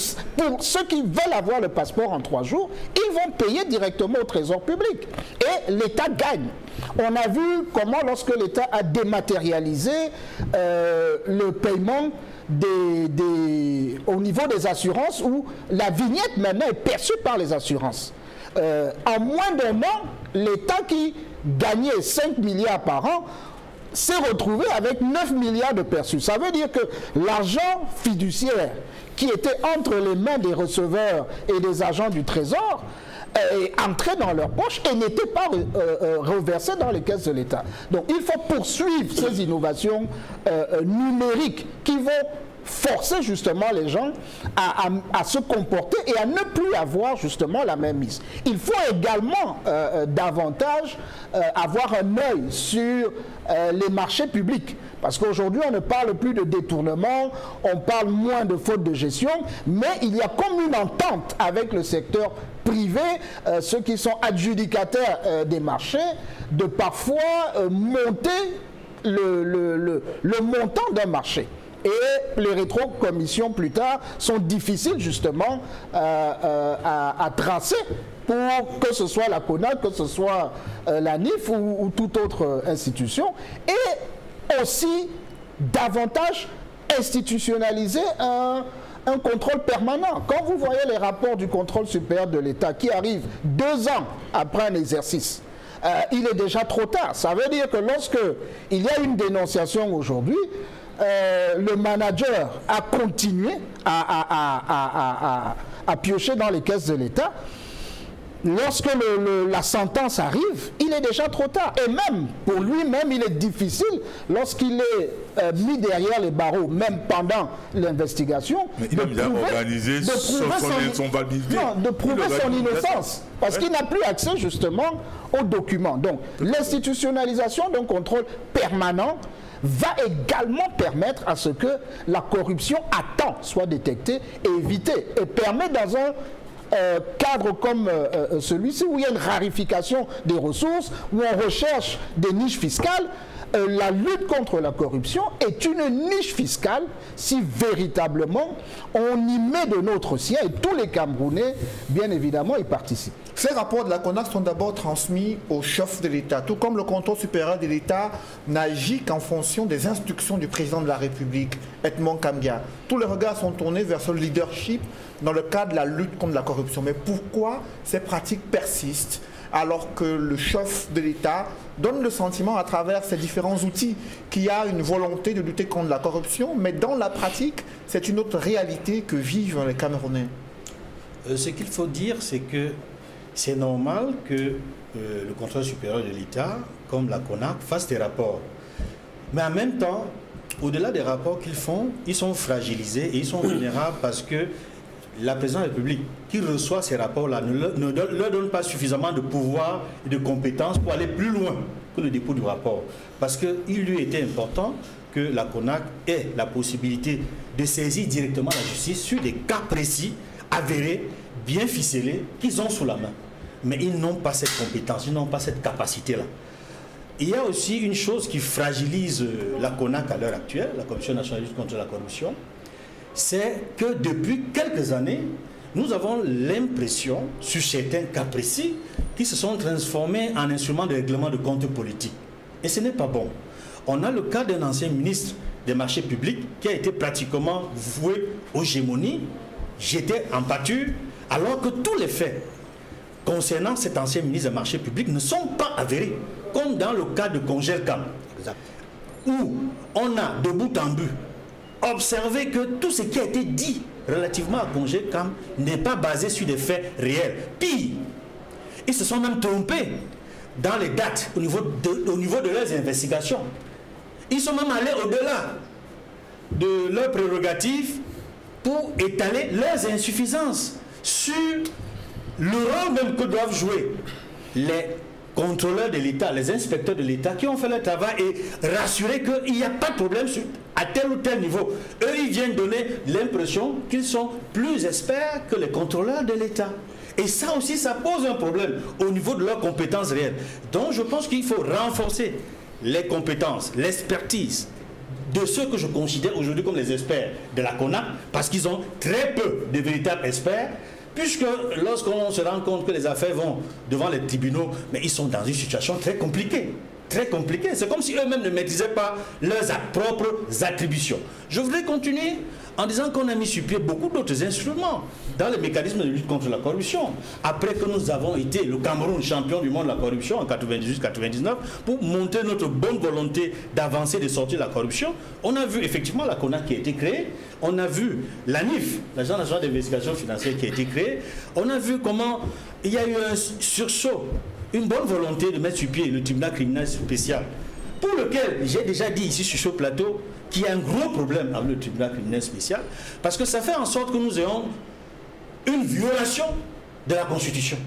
ceux qui veulent avoir le passeport en 3 jours, ils vont payer directement au trésor public. Et l'État gagne. On a vu comment, lorsque l'État a dématérialisé le paiement au niveau des assurances, où la vignette maintenant est perçue par les assurances. En moins d'un an, l'État qui gagnait 5 milliards par an s'est retrouvé avec 9 milliards de perçus. Ça veut dire que l'argent fiduciaire qui était entre les mains des receveurs et des agents du Trésor est entré dans leur poche et n'était pas reversé dans les caisses de l'État. Donc il faut poursuivre ces innovations numériques qui vont forcer justement les gens à se comporter et à ne plus avoir justement la même mise. Il faut également davantage avoir un œil sur les marchés publics. Parce qu'aujourd'hui, on ne parle plus de détournement, on parle moins de faute de gestion, mais il y a comme une entente avec le secteur privé, ceux qui sont adjudicataires des marchés, de parfois monter le montant d'un marché. Et les rétrocommissions plus tard sont difficiles justement à tracer pour que ce soit la CONAC, que ce soit la NIF ou toute autre institution. Et aussi davantage institutionnaliser un contrôle permanent. Quand vous voyez les rapports du contrôle supérieur de l'État qui arrivent 2 ans après un exercice, il est déjà trop tard. Ça veut dire que lorsque il y a une dénonciation aujourd'hui, le manager a continué à piocher dans les caisses de l'État, lorsque la sentence arrive, il est déjà trop tard. Et même, pour lui-même, il est difficile, lorsqu'il est mis derrière les barreaux, même pendant l'investigation, de prouver son innocence. Parce qu'il n'a plus accès, justement, aux documents. Donc, l'institutionnalisation d'un contrôle permanent va également permettre à ce que la corruption à temps soit détectée et évitée. Et permet dans un cadre comme celui-ci, où il y a une rarification des ressources, où on recherche des niches fiscales, la lutte contre la corruption est une niche fiscale si véritablement on y met de notre sien, et tous les Camerounais, bien évidemment, y participent. Ces rapports de la CONAC sont d'abord transmis au chef de l'État, tout comme le contrôle supérieur de l'État n'agit qu'en fonction des instructions du président de la République, Edmond Kambia. Tous les regards sont tournés vers ce leadership dans le cadre de la lutte contre la corruption. Mais pourquoi ces pratiques persistent alors que le chef de l'État donne le sentiment à travers ces différents outils qu'il y a une volonté de lutter contre la corruption, mais dans la pratique, c'est une autre réalité que vivent les Camerounais? Ce qu'il faut dire, c'est que c'est normal que le contrôle supérieur de l'État, comme la CONAC, fasse des rapports. Mais en même temps, au-delà des rapports qu'ils font, ils sont fragilisés et ils sont vulnérables parce que la présidente de la République qui reçoit ces rapports-là ne leur donne pas suffisamment de pouvoir et de compétences pour aller plus loin que le dépôt du rapport. Parce qu'il lui était important que la CONAC ait la possibilité de saisir directement la justice sur des cas précis, avérés, bien ficelés, qu'ils ont sous la main. Mais ils n'ont pas cette compétence, ils n'ont pas cette capacité-là. Il y a aussi une chose qui fragilise la CONAC à l'heure actuelle, la Commission nationale de lutte contre la corruption, c'est que depuis quelques années, nous avons l'impression, sur certains cas précis, qu'ils se sont transformés en instruments de règlement de comptes politiques. Et ce n'est pas bon. On a le cas d'un ancien ministre des marchés publics qui a été pratiquement voué aux gémonies, jeté en pâture, alors que tous les faits concernant cet ancien ministre des marchés publics ne sont pas avérés, comme dans le cas de Congelcam, où on a de bout en bout observé que tout ce qui a été dit relativement à Congelcam n'est pas basé sur des faits réels. Pire, ils se sont même trompés dans les dates au niveau de leurs investigations. Ils sont même allés au-delà de leurs prérogatives pour étaler leurs insuffisances sur le rôle même que doivent jouer les contrôleurs de l'État, les inspecteurs de l'État qui ont fait leur travail et rassurer qu'il n'y a pas de problème à tel ou tel niveau. Eux, ils viennent donner l'impression qu'ils sont plus experts que les contrôleurs de l'État. Et ça aussi, ça pose un problème au niveau de leurs compétences réelles. Donc, je pense qu'il faut renforcer les compétences, l'expertise de ceux que je considère aujourd'hui comme les experts de la CONAC, parce qu'ils ont très peu de véritables experts, puisque lorsqu'on se rend compte que les affaires vont devant les tribunaux, mais ils sont dans une situation très compliquée. Très compliquée. C'est comme si eux-mêmes ne maîtrisaient pas leurs propres attributions. Je voudrais continuer en disant qu'on a mis sur pied beaucoup d'autres instruments dans les mécanismes de lutte contre la corruption. Après que nous avons été le Cameroun champion du monde de la corruption en 98-99, pour montrer notre bonne volonté d'avancer, de sortir de la corruption, on a vu effectivement la CONAC qui a été créée, on a vu l'ANIF, l'Agence nationale d'investigation financière qui a été créée, on a vu comment il y a eu un sursaut, une bonne volonté de mettre sur pied le tribunal criminel spécial, pour lequel j'ai déjà dit ici sur ce plateau qu'il y a un gros problème avec le tribunal criminel spécial, parce que ça fait en sorte que nous ayons une violation de la Constitution.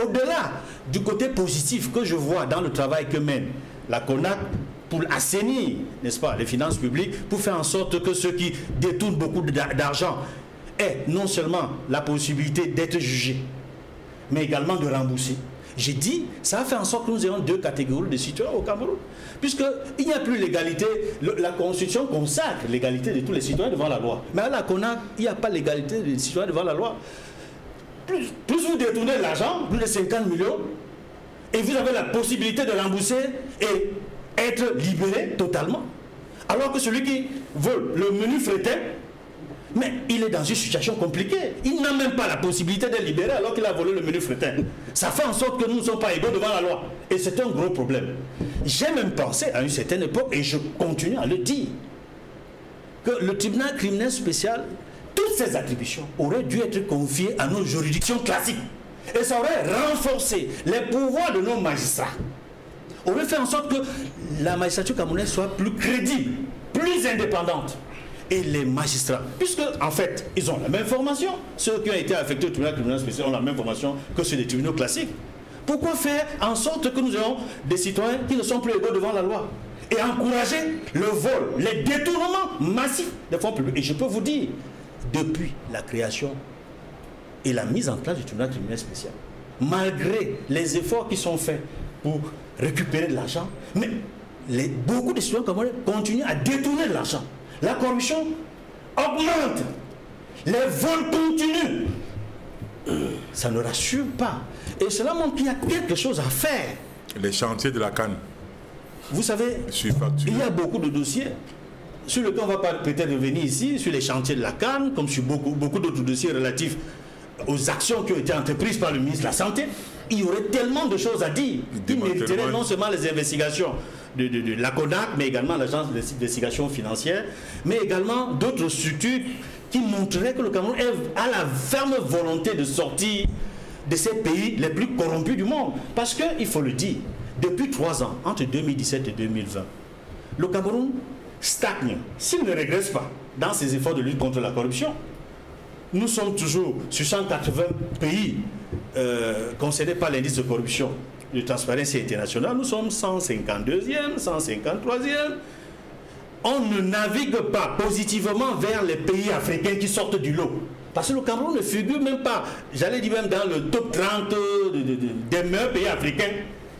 Au-delà du côté positif que je vois dans le travail que mène la CONAC pour assainir, n'est-ce pas, les finances publiques, pour faire en sorte que ceux qui détournent beaucoup d'argent aient non seulement la possibilité d'être jugés, mais également de rembourser. J'ai dit, ça va faire en sorte que nous ayons deux catégories de citoyens au Cameroun. Puisqu'il n'y a plus l'égalité, la Constitution consacre l'égalité de tous les citoyens devant la loi. Mais à la CONAC, il n'y a pas l'égalité des citoyens devant la loi. Plus vous détournez l'argent, plus de 50 millions, et vous avez la possibilité de rembourser et être libéré totalement. Alors que celui qui vole le menu fretin, mais il est dans une situation compliquée. Il n'a même pas la possibilité d'être libéré alors qu'il a volé le menu fretin. Ça fait en sorte que nous ne sommes pas égaux devant la loi. Et c'est un gros problème. J'ai même pensé à une certaine époque, et je continue à le dire, que le tribunal criminel spécial, toutes ces attributions auraient dû être confiées à nos juridictions classiques. Et ça aurait renforcé les pouvoirs de nos magistrats. On aurait fait en sorte que la magistrature camerounaise soit plus crédible, plus indépendante. Et les magistrats, puisque en fait, ils ont la même formation. Ceux qui ont été affectés au tribunal spécial ont la même formation que ceux des tribunaux classiques. Pourquoi faire en sorte que nous ayons des citoyens qui ne sont plus égaux devant la loi? Et encourager le vol, les détournements massifs des fonds publics. Et je peux vous dire, depuis la création et la mise en place du tribunal criminel spécial, malgré les efforts qui sont faits pour récupérer de l'argent, mais beaucoup de citoyens camerounais continuent à détourner de l'argent. La corruption augmente, les vols continuent. Ça ne rassure pas. Et cela montre qu'il y a quelque chose à faire. Les chantiers de la canne. Vous savez, il y a beaucoup de dossiers sur lesquels on va peut-être revenir ici, sur les chantiers de la canne, comme sur beaucoup d'autres dossiers relatifs aux actions qui ont été entreprises par le ministre de la Santé. Il y aurait tellement de choses à dire. Il mériterait non seulement les investigations de la CONAC, mais également l'Agence d'investigation financière, mais également d'autres structures qui montreraient que le Cameroun a la ferme volonté de sortir de ces pays les plus corrompus du monde. Parce qu'il faut le dire, depuis 3 ans, entre 2017 et 2020, le Cameroun stagne, s'il ne régresse pas, dans ses efforts de lutte contre la corruption. Nous sommes toujours sur 180 pays concernés par l'indice de corruption de Transparency International. Nous sommes 152e, 153e. On ne navigue pas positivement vers les pays africains qui sortent du lot. Parce que le Cameroun ne figure même pas, j'allais dire même dans le top 30 des meilleurs pays africains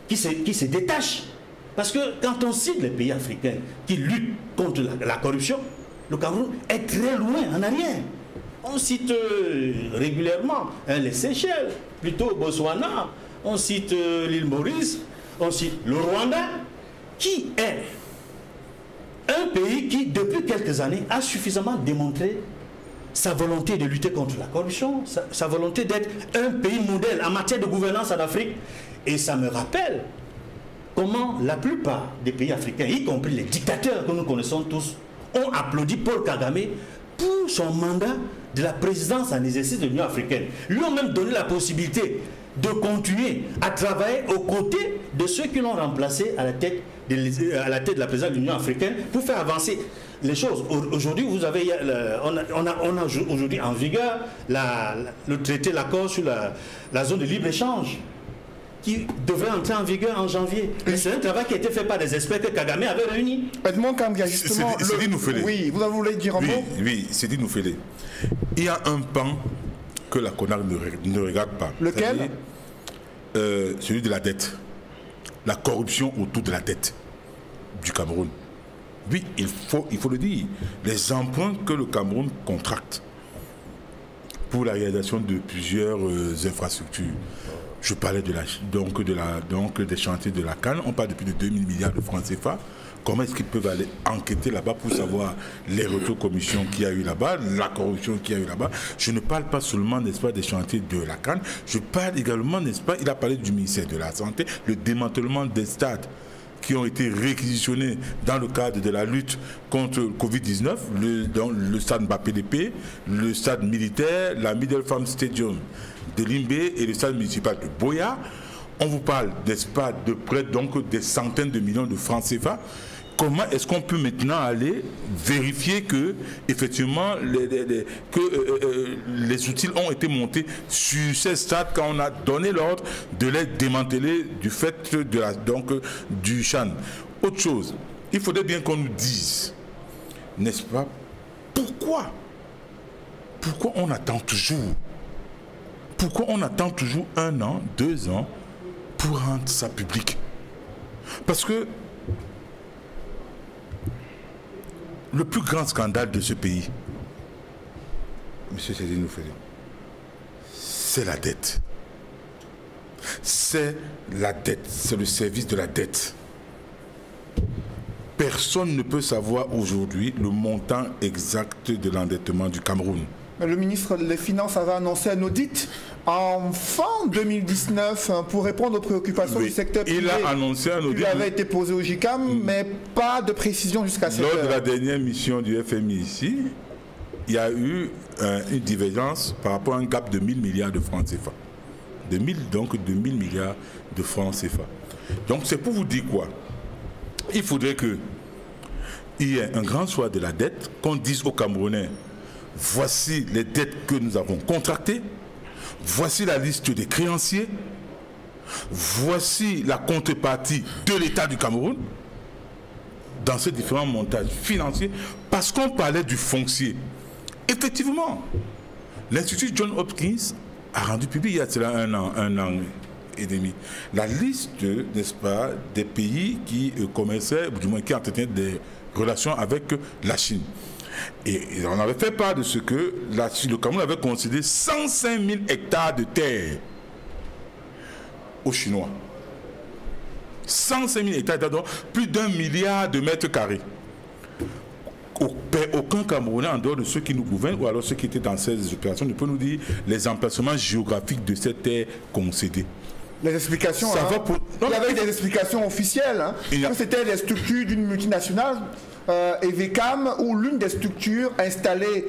qui se détachent. Parce que quand on cite les pays africains qui luttent contre la corruption, le Cameroun est très loin en arrière. On cite régulièrement les Seychelles, plutôt Botswana, on cite l'île Maurice, on cite le Rwanda, qui est un pays qui, depuis quelques années, a suffisamment démontré sa volonté de lutter contre la corruption, sa volonté d'être un pays modèle en matière de gouvernance en Afrique. Et ça me rappelle comment la plupart des pays africains, y compris les dictateurs que nous connaissons tous, ont applaudi Paul Kagame pour son mandat de la présidence en exercice de l'Union africaine. Lui ont même donné la possibilité de continuer à travailler aux côtés de ceux qui l'ont remplacé à la tête de la présidence de l'Union africaine pour faire avancer les choses. Aujourd'hui, vous avez, on a aujourd'hui en vigueur le traité, l'accord sur la zone de libre-échange qui devrait entrer en vigueur en janvier. C'est un travail qui a été fait par des experts que Kagame avait réunis. Edmond Kambia, justement... C'est dit nous fêler. Oui, vous voulez dire un mot? Oui, c'est dit nous fêler. Il y a un pan que la CONAC ne regarde pas. Lequel? Celui de la dette. La corruption autour de la dette du Cameroun. Oui, il faut le dire. Les emprunts que le Cameroun contracte pour la réalisation de plusieurs infrastructures. Je parlais des chantiers de la canne. On parle de plus de 2000 milliards de francs CFA. Comment est-ce qu'ils peuvent aller enquêter là-bas pour savoir les retours-commissions qu'il y a eu là-bas, la corruption qu'il y a eu là-bas? Je ne parle pas seulement, n'est-ce pas, des chantiers de la canne. Je parle également, n'est-ce pas, il a parlé du ministère de la Santé, le démantèlement des stades qui ont été réquisitionnés dans le cadre de la lutte contre le Covid-19, le stade Mbappé-Lépé, le stade militaire, la Middle Farm Stadium de Limbé et le stade municipal de Boya. On vous parle, n'est-ce pas, de près donc des centaines de millions de francs CFA. Comment est-ce qu'on peut maintenant aller vérifier que, effectivement, les outils ont été montés sur ces stades quand on a donné l'ordre de les démanteler du fait du CHAN? Autre chose, il faudrait bien qu'on nous dise, n'est-ce pas, pourquoi on attend toujours? Pourquoi on attend toujours 1 an, 2 ans pour rendre ça public? Parce que le plus grand scandale de ce pays, monsieur Cédine Noufélé, c'est la dette. C'est la dette, c'est le service de la dette. Personne ne peut savoir aujourd'hui le montant exact de l'endettement du Cameroun. Le ministre des Finances avait annoncé un audit en fin 2019 pour répondre aux préoccupations du secteur privé. Il a annoncé un audit. Il avait été posé au GICAM, mais pas de précision jusqu'à cette heure. Lors de la dernière mission du FMI ici, il y a eu une divergence par rapport à un gap de 1000 milliards de francs CFA. de 1000 milliards de francs CFA. Donc c'est pour vous dire quoi? Il faudrait qu'il y ait un grand choix de la dette, qu'on dise aux Camerounais, voici les dettes que nous avons contractées, voici la liste des créanciers, voici la contrepartie de l'État du Cameroun dans ces différents montages financiers, parce qu'on parlait du foncier. Effectivement, l'Institut John Hopkins a rendu public il y a cela un an et demi, la liste, n'est-ce pas, des pays qui commerçaient, ou du moins qui entretenaient des relations avec la Chine. Et on avait fait part de ce que le Cameroun avait concédé 105 000 hectares de terre aux Chinois. 105 000 hectares, donc plus d'1 milliard de mètres carrés. Aucun Camerounais, en dehors de ceux qui nous gouvernent, ou alors ceux qui étaient dans ces opérations, ne peut nous dire les emplacements géographiques de cette terre concédée. Les explications, il y avait des explications officielles, que c'était des structures d'une multinationale, EVECAM, ou l'une des structures installées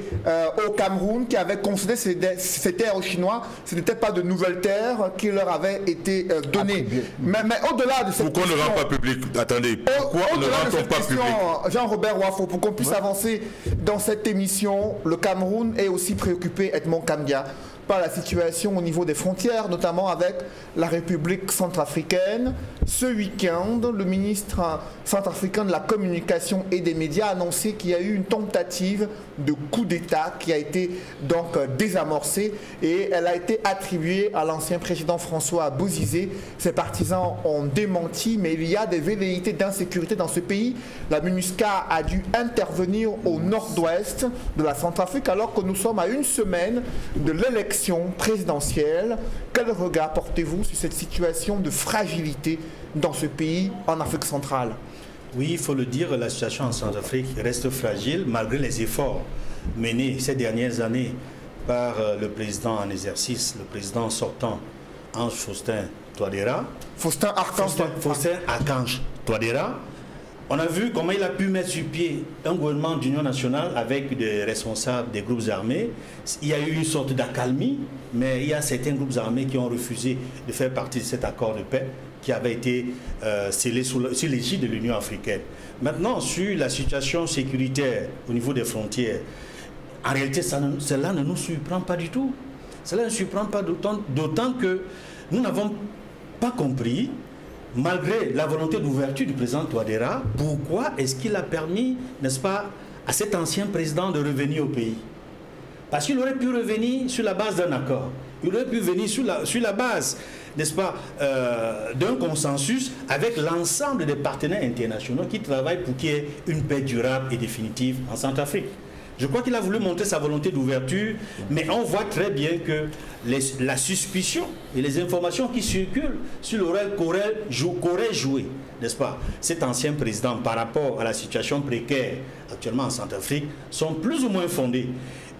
au Cameroun qui avait concédé ces terres aux Chinois. Ce n'était pas de nouvelles terres qui leur avaient été données. Mais au-delà de cette pourquoi on ne rend pas public? Attendez, pourquoi on ne rend pas public? Jean-Robert Wafo, pour qu'on puisse avancer dans cette émission, le Cameroun est aussi préoccupé, Edmond Kamdia, par la situation au niveau des frontières, notamment avec la République centrafricaine. Ce week-end, le ministre centrafricain de la communication et des médias a annoncé qu'il y a eu une tentative de coup d'État qui a été donc désamorcée et elle a été attribuée à l'ancien président François Bozizé. Ses partisans ont démenti, mais il y a des velléités d'insécurité dans ce pays. La MINUSCA a dû intervenir au nord-ouest de la Centrafrique alors que nous sommes à une semaine de l'élection présidentielle. Quel regard portez-vous sur cette situation de fragilité dans ce pays en Afrique centrale? Oui, il faut le dire, la situation en Centrafrique reste fragile malgré les efforts menés ces dernières années par le président en exercice, le président sortant, Ange Faustin Touadéra. Faustin Archange Touadéra. On a vu comment il a pu mettre sur pied un gouvernement d'union nationale avec des responsables des groupes armés. Il y a eu une sorte d'accalmie, mais il y a certains groupes armés qui ont refusé de faire partie de cet accord de paix qui avait été scellé sur l'égide de l'Union africaine. Maintenant, sur la situation sécuritaire au niveau des frontières, en réalité, cela ne nous surprend pas du tout. Cela ne surprend pas d'autant que nous n'avons pas compris, malgré la volonté d'ouverture du président Touadéra, pourquoi est-ce qu'il a permis, n'est-ce pas, à cet ancien président de revenir au pays? Parce qu'il aurait pu revenir sur la base d'un accord. Il aurait pu venir sur la base, n'est-ce pas, d'un consensus avec l'ensemble des partenaires internationaux qui travaillent pour qu'il y ait une paix durable et définitive en Centrafrique. Je crois qu'il a voulu montrer sa volonté d'ouverture, mais on voit très bien que la suspicion et les informations qui circulent sur le rôle qu'aurait joué, n'est-ce pas, cet ancien président par rapport à la situation précaire actuellement en Centrafrique sont plus ou moins fondées.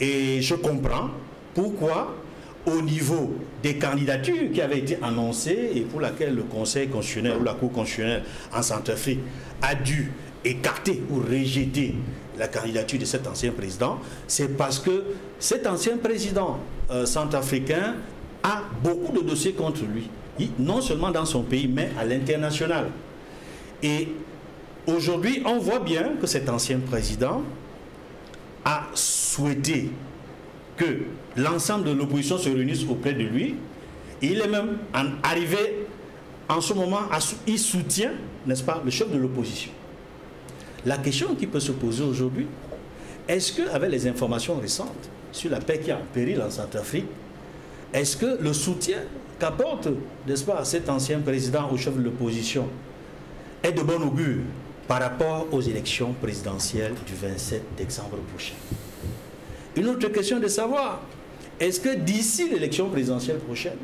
Et je comprends pourquoi, au niveau des candidatures qui avaient été annoncées et pour laquelle le Conseil constitutionnel ou la Cour constitutionnelle en Centrafrique a dû écarter ou rejeter la candidature de cet ancien président, c'est parce que cet ancien président centrafricain a beaucoup de dossiers contre lui, non seulement dans son pays, mais à l'international. Et aujourd'hui, on voit bien que cet ancien président a souhaité que l'ensemble de l'opposition se réunisse auprès de lui. Et il est même arrivé en ce moment, il soutient, n'est-ce pas, le chef de l'opposition. La question qui peut se poser aujourd'hui, est-ce qu'avec les informations récentes sur la paix qui est en péril en Centrafrique, est-ce que le soutien qu'apporte, n'est-ce pas, cet ancien président au chef de l'opposition est de bon augure par rapport aux élections présidentielles du 27 décembre prochain? Une autre question est de savoir, est-ce que d'ici l'élection présidentielle prochaine,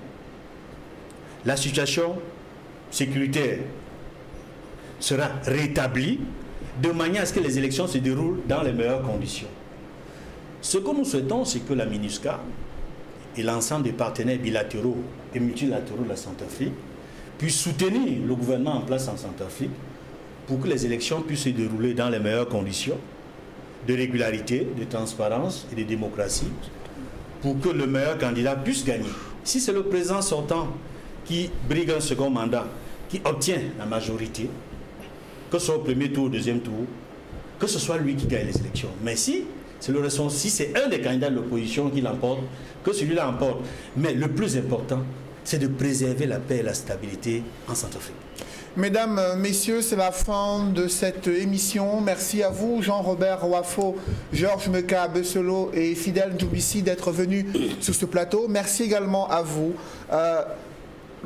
la situation sécuritaire sera rétablie de manière à ce que les élections se déroulent dans les meilleures conditions? Ce que nous souhaitons, c'est que la MINUSCA et l'ensemble des partenaires bilatéraux et multilatéraux de la Centrafrique puissent soutenir le gouvernement en place en Centrafrique pour que les élections puissent se dérouler dans les meilleures conditions de régularité, de transparence et de démocratie, pour que le meilleur candidat puisse gagner. Si c'est le président sortant qui brigue un second mandat, qui obtient la majorité, que ce soit au premier tour, au deuxième tour, que ce soit lui qui gagne les élections. Mais si c'est un des candidats de l'opposition qui l'emporte, que celui-là emporte. Mais le plus important, c'est de préserver la paix et la stabilité en Centrafrique. Mesdames, Messieurs, c'est la fin de cette émission. Merci à vous, Jean-Robert Wafo, Georges Meka Besselo et Fidèle Ndoubissi d'être venus sur ce plateau. Merci également à vous,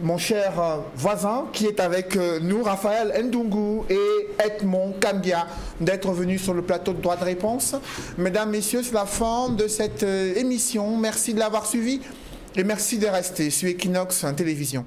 mon cher voisin qui est avec nous, Raphaël Ndungu et Edmond Kambia, d'être venus sur le plateau de Droit de Réponse. Mesdames, Messieurs, c'est la fin de cette émission. Merci de l'avoir suivi et merci de rester sur Equinox Télévision.